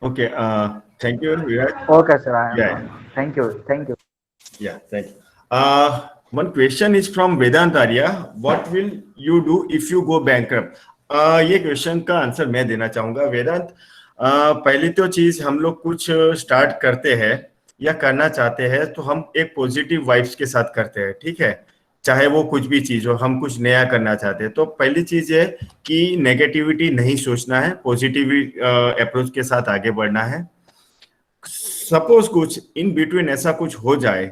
Okay, thank you, Viraj. Okay, sir. Yeah. Thank you. Thank you. Yeah, thank you. One question is from Vedant Arya. What will you do if you go bankrupt? ये question का answer मैं देना चाहूंगा वेदांत. पहली तो चीज, हम लोग कुछ स्टार्ट करते हैं या करना चाहते हैं तो हम एक पॉजिटिव वाइब्स के साथ करते हैं, ठीक है, चाहे वो कुछ भी चीज हो. हम कुछ नया करना चाहते हैं तो पहली चीज है कि नेगेटिविटी नहीं सोचना है, पॉजिटिव अप्रोच के साथ आगे बढ़ना है. सपोज कुछ इन बिटवीन ऐसा कुछ हो जाए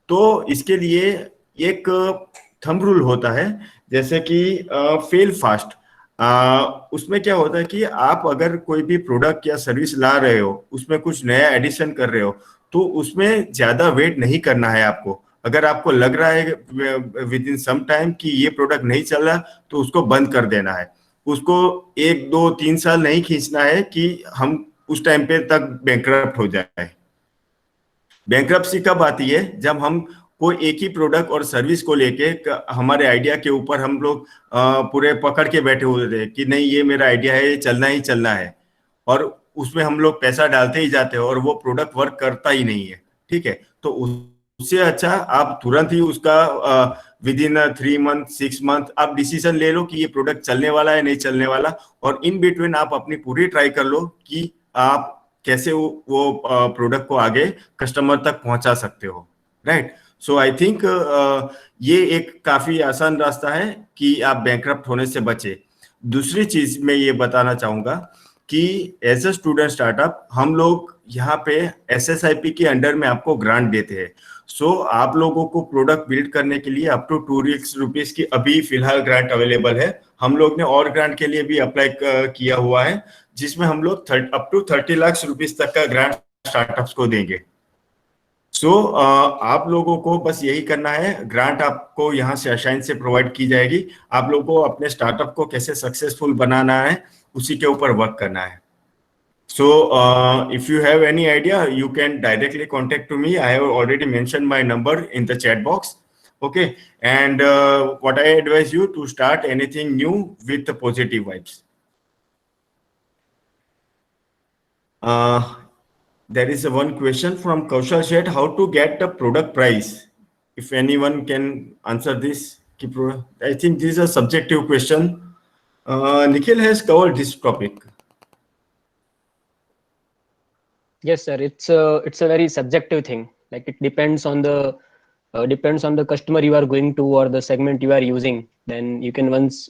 तो इसके लिए एक थंब रूल होता है, जैसे कि फेल फास्ट. उसमें क्या होता है कि आप अगर कोई भी प्रोडक्ट या सर्विस ला रहे हो, उसमें कुछ नया एडिशन कर रहे हो, तो उसमें ज्यादा वेट नहीं करना है आपको. अगर आपको लग रहा है विद इन सम टाइम कि ये प्रोडक्ट नहीं चल रहा, तो उसको बंद कर देना है. उसको 1, 2, 3 साल नहीं खींचना है कि हम उस टाइम पे तक बैंकरप्ट हो जाए. बैंकरप्सी कब आती है? जब हम कोई एक ही प्रोडक्ट और सर्विस को लेके हमारे आइडिया के ऊपर हम लोग पूरे पकड़ के बैठे हुए थे कि नहीं ये मेरा आइडिया है, ये चलना ही चलना है, और उसमें हम लोग पैसा डालते ही जाते हैं और वो प्रोडक्ट वर्क करता ही नहीं है, ठीक है. तो उससे अच्छा आप तुरंत ही उसका विद इन 3 मंथ 6 मंथ आप डिसीजन ले लो कि ये प्रोडक्ट चलने वाला है नहीं चलने वाला, और इन बिटवीन आप अपनी पूरी ट्राई कर लो कि आप कैसे वो प्रोडक्ट को आगे कस्टमर तक पहुंचा सकते हो, राइट. सो आई थिंक ये एक काफी आसान रास्ता है कि आप बैंकरप्ट होने से बचे. दूसरी चीज मैं ये बताना चाहूंगा कि एज अ स्टूडेंट स्टार्टअप हम लोग यहाँ पे SSIP के अंडर में आपको ग्रांट देते हैं. सो आप लोगों को प्रोडक्ट बिल्ड करने के लिए अप टू 2 लाख रुपीस की अभी फिलहाल ग्रांट अवेलेबल है. हम लोग ने और ग्रांट के लिए भी अप्लाई किया हुआ है, जिसमें हम लोग अप टू 30 लाख रुपीस तक का ग्रांट स्टार्टअप्स को देंगे. सो आप लोगों को बस यही करना है, ग्रांट आपको यहाँ से अशाइन से प्रोवाइड की जाएगी. आप लोगों को अपने स्टार्टअप को कैसे सक्सेसफुल बनाना है उसी के ऊपर वर्क करना है. So if you have any idea, you can directly contact to me. I have already mentioned my number in the chat box. Okay, and what I advise you to start anything new with the positive vibes. There is one question from Kaushal Shet: how to get the product price? If anyone can answer this, I think this is a subjective question. Nikhil has covered this topic. Yes, sir. It's a very subjective thing. Like it depends on the customer you are going to or the segment you are using. Then you can once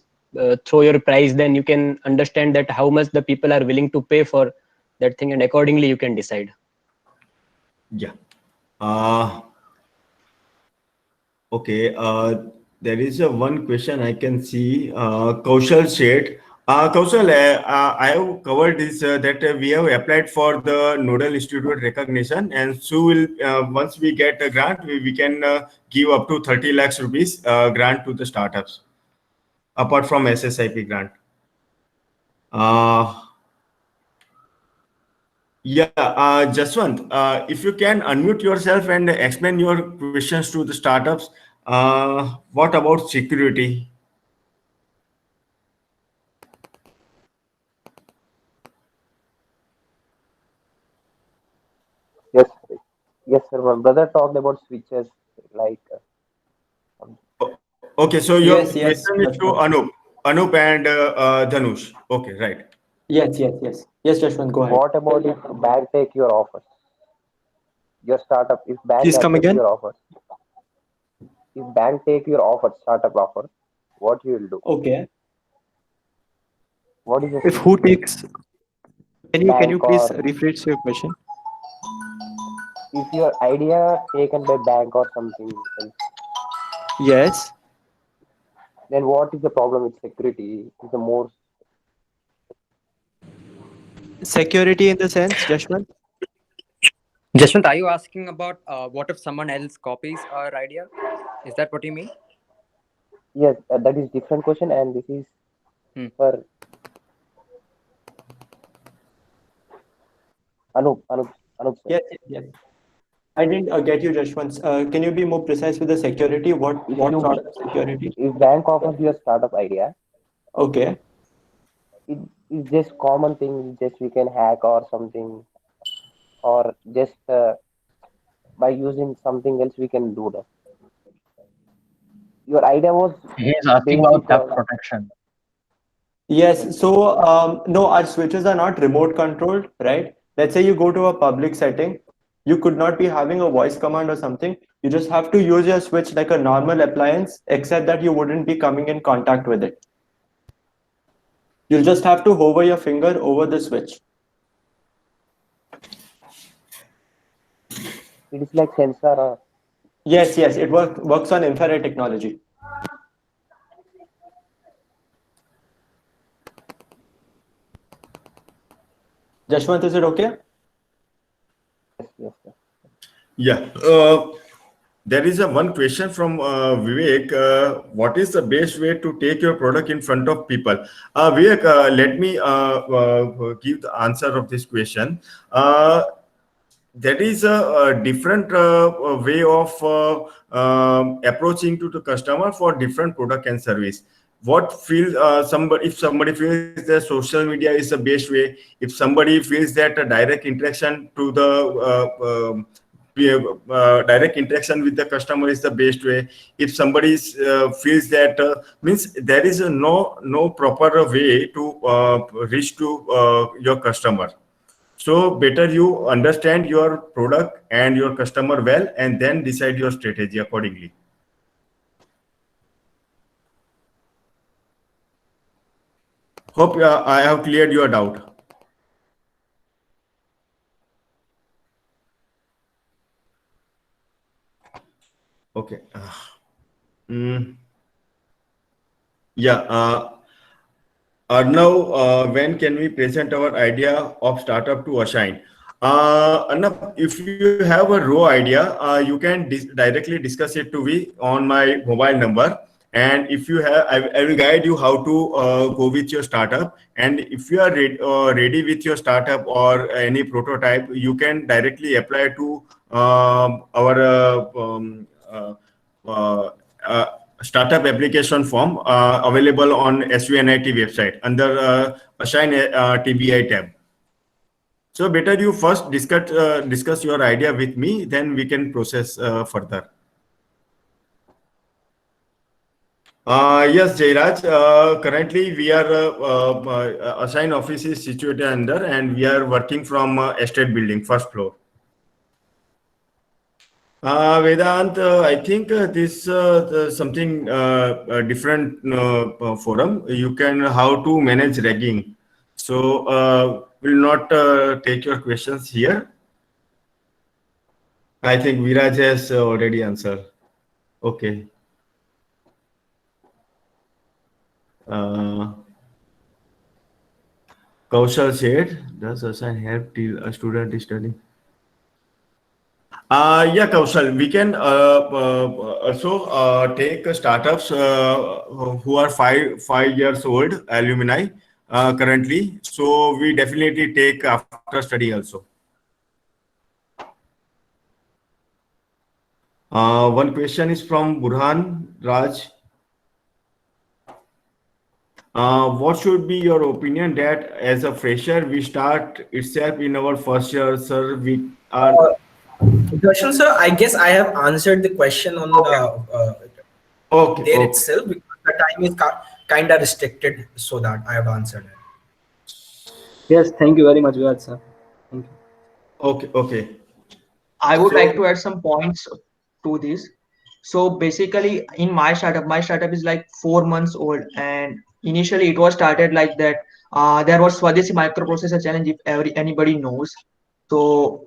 throw your price, then you can understand that how much the people are willing to pay for that thing, and accordingly you can decide. Yeah. Okay. There is one question I can see. Kaushal Shet. Kaushal, I have covered this that we have applied for the Nodal Institute recognition, and so will once we get a grant, we can give up to 30 lakhs rupees grant to the startups, apart from SSIP grant. Jaswant, if you can unmute yourself and explain your questions to the startups. What about security? Yes, sir. My brother talked about switches like. Okay, so your Yes, question is to Anup and Dhanush. Okay, right. Yes, Jashwant, go ahead. What about if bank take your offers? Your startup, if bank Please come accepts again. your offers. If bank take your offer, startup offer, what you will do? Okay. What is your If who takes Can you bank please or rephrase your question? if your idea taken by bank or something else, Yes. then what is the problem with security? Is the more Security in the sense, Jashwant? Jashwant, are you asking about what if someone else copies our idea? Is that what you mean? yes, that is different question, and this is Hmm. for Anup sir. Yes, yes. I didn't get you, Jashwant. Can you be more precise with the security? What If sort you of security? if bank offers you a startup idea, Okay. it is just common thing. Just we can hack or something, or just by using something else we can do that. Your idea was He is asking about basic theft or protection. Yes. So no, our switches are not remote controlled, right? Let's say you go to a public setting, you could not be having a voice command or something. You just have to use your switch like a normal appliance, except that you wouldn't be coming in contact with it. You'll just have to hover your finger over the switch. it is like sensor or Yes, yes, it works on infrared technology. Jashwant, is it okay? yes, sir. Yeah. There is a one question from Vivek. What is the best way to take your product in front of people? Vivek, let me give the answer of this question. There is a different way of approaching to the customer for different product and service. What feel if somebody feels that social media is the best way, if somebody feels that a direct interaction to the direct interaction with the customer is the best way, if somebody feels that means there is a no proper way to reach to your customer. So better you understand your product and your customer well, and then decide your strategy accordingly. Hope I have cleared your doubt. Okay. Yeah. Arnav, when can we present our idea of startup to Ashine? Arnav, if you have a raw idea, you can directly discuss it to me on my mobile number. And if you have, I will guide you how to go with your startup. And if you are ready with your startup or any prototype, you can directly apply to our startup application form available on SVNIT website under Ashine TBI tab. So better you first discuss your idea with me, then we can process further. Yes, Jairaj. Currently, we are Ashine office is situated under, and we are working from estate building, first floor. Vedant, I think this something different forum. You can how to manage ragging. So will not take your questions here. I think Viraj has already answered. Okay. Kaushal said, does Ashine help till a student is studying? Yeah, Kaushal, we can also take startups who are five years old alumni currently. So we definitely take after study also. One question is from Burhan Raj. What should be your opinion that as a fresher we start itself in our first year, sir? We are. Darshan sir, I guess I have answered the question on the there itself, because the time is kind of restricted, so that I have answered it. Yes, thank you very much, Viraj sir. Thank you. Okay. I would like to add some points to this. So basically, in my startup is like 4 months old, and initially it was started like that. there was Swadeshi microprocessor challenge, if anybody knows. So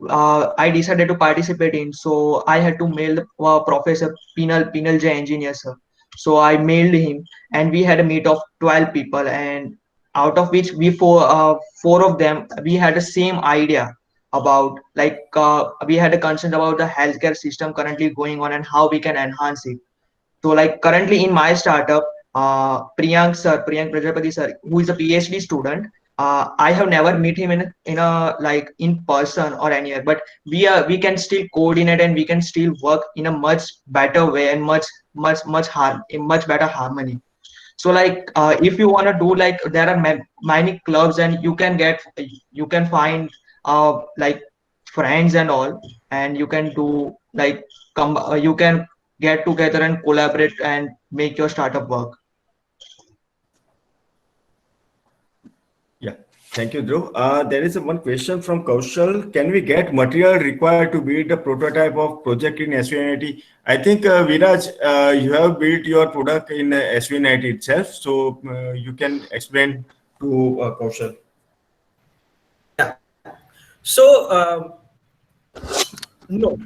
I decided to participate in. So I had to mail Professor Pinal J engineer sir. So I mailed him, and we had a meet of 12 people, and out of which four of them we had the same idea about, like we had a concern about the healthcare system currently going on and how we can enhance it. So like currently in my startup, Priyank Prajapati sir, who is a PhD student, I have never met him in a like in person or anywhere, but we can still coordinate and we can still work in a much better way and in much better harmony. So like if you want to do, like there are many clubs and you can find like friends and all, and you can do like you can get together and collaborate and make your startup work. Yeah, thank you, Dhruv. There is one question from Kaushal. Can we get material required to build a prototype of project in SVNIT? I think, Viraj, you have built your product in SVNIT itself, so you can explain to Kaushal. Yeah. So, no,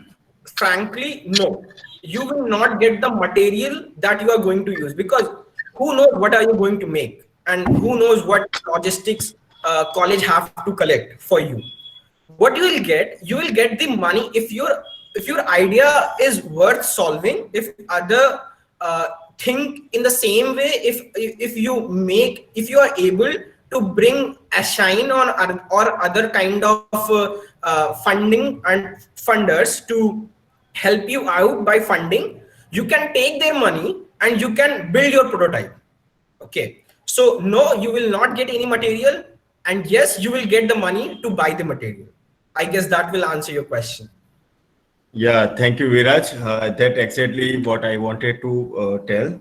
frankly, no. You will not get the material that you are going to use, because who knows what are you going to make, and who knows what logistics college have to collect for you. What you will get the money if your idea is worth solving, if other think in the same way, if you are able to bring a shine on or other kind of funding and funders to help you out by funding, you can take their money and you can build your prototype. Okay, so no, you will not get any material, and yes, you will get the money to buy the material. I guess that will answer your question. Yeah, thank you, Viraj. That exactly what I wanted to tell.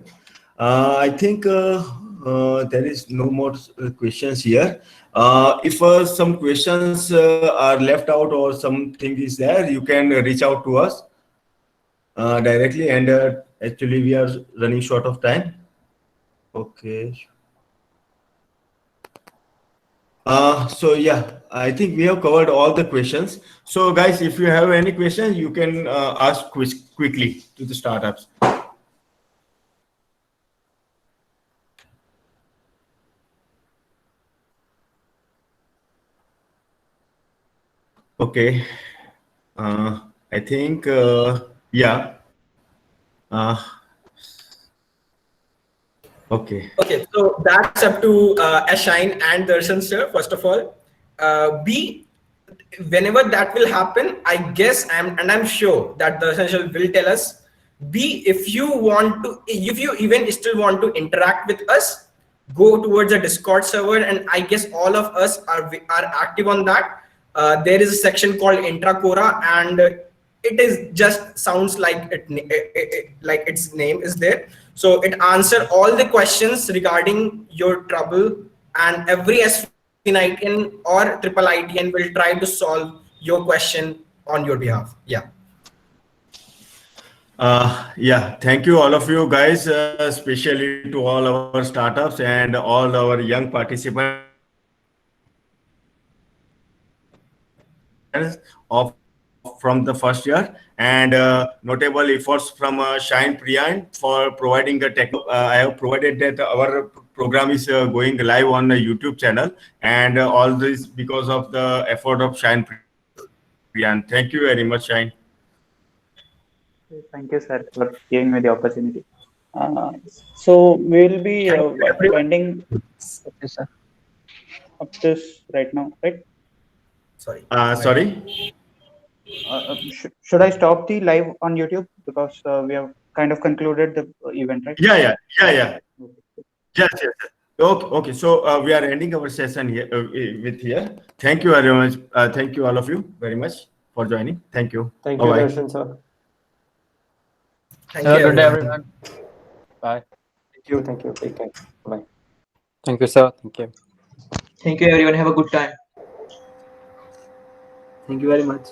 I think there is no more questions here. If some questions are left out or something is there, you can reach out to us directly. And actually, we are running short of time. Okay. So yeah, I think we have covered all the questions. So guys, if you have any questions, you can ask quickly to the startups. Okay. I think, yeah. Okay. Okay, so that's up to Ashine and Darshan sir. First of all, B, whenever that will happen, I guess I'm sure that Darshan sir will tell us. B, if you even still want to interact with us, go towards the Discord server, and I guess all of us are active on that. There is a section called Intracora, and it is just sounds like like its name is there. So it answer all the questions regarding your trouble, and every SVNITian or triple ITian will try to solve your question on your behalf. Yeah. Yeah, thank you all of you guys, especially to all our startups and all our young participants from the first year, and notable efforts from Shine Priyan for providing the tech. I have provided that our program is going live on the YouTube channel, and all this because of the effort of Shine Priyan. Thank you very much, Shine. Thank you, sir, for giving me the opportunity. So we'll be ending up this right now, right? Sorry. Sorry. Should I stop the live on YouTube, because we have kind of concluded the event, right? Yeah. Yes. Okay. So we are ending our session here with here. Thank you very much. Thank you all of you very much for joining. Thank you. Thank you, Darshan sir. Thank Have you, a good day, everyone. Bye. Thank you. Take care. Bye. Thank you, sir. Thank you. Thank you, everyone. Have a good time. Thank you very much.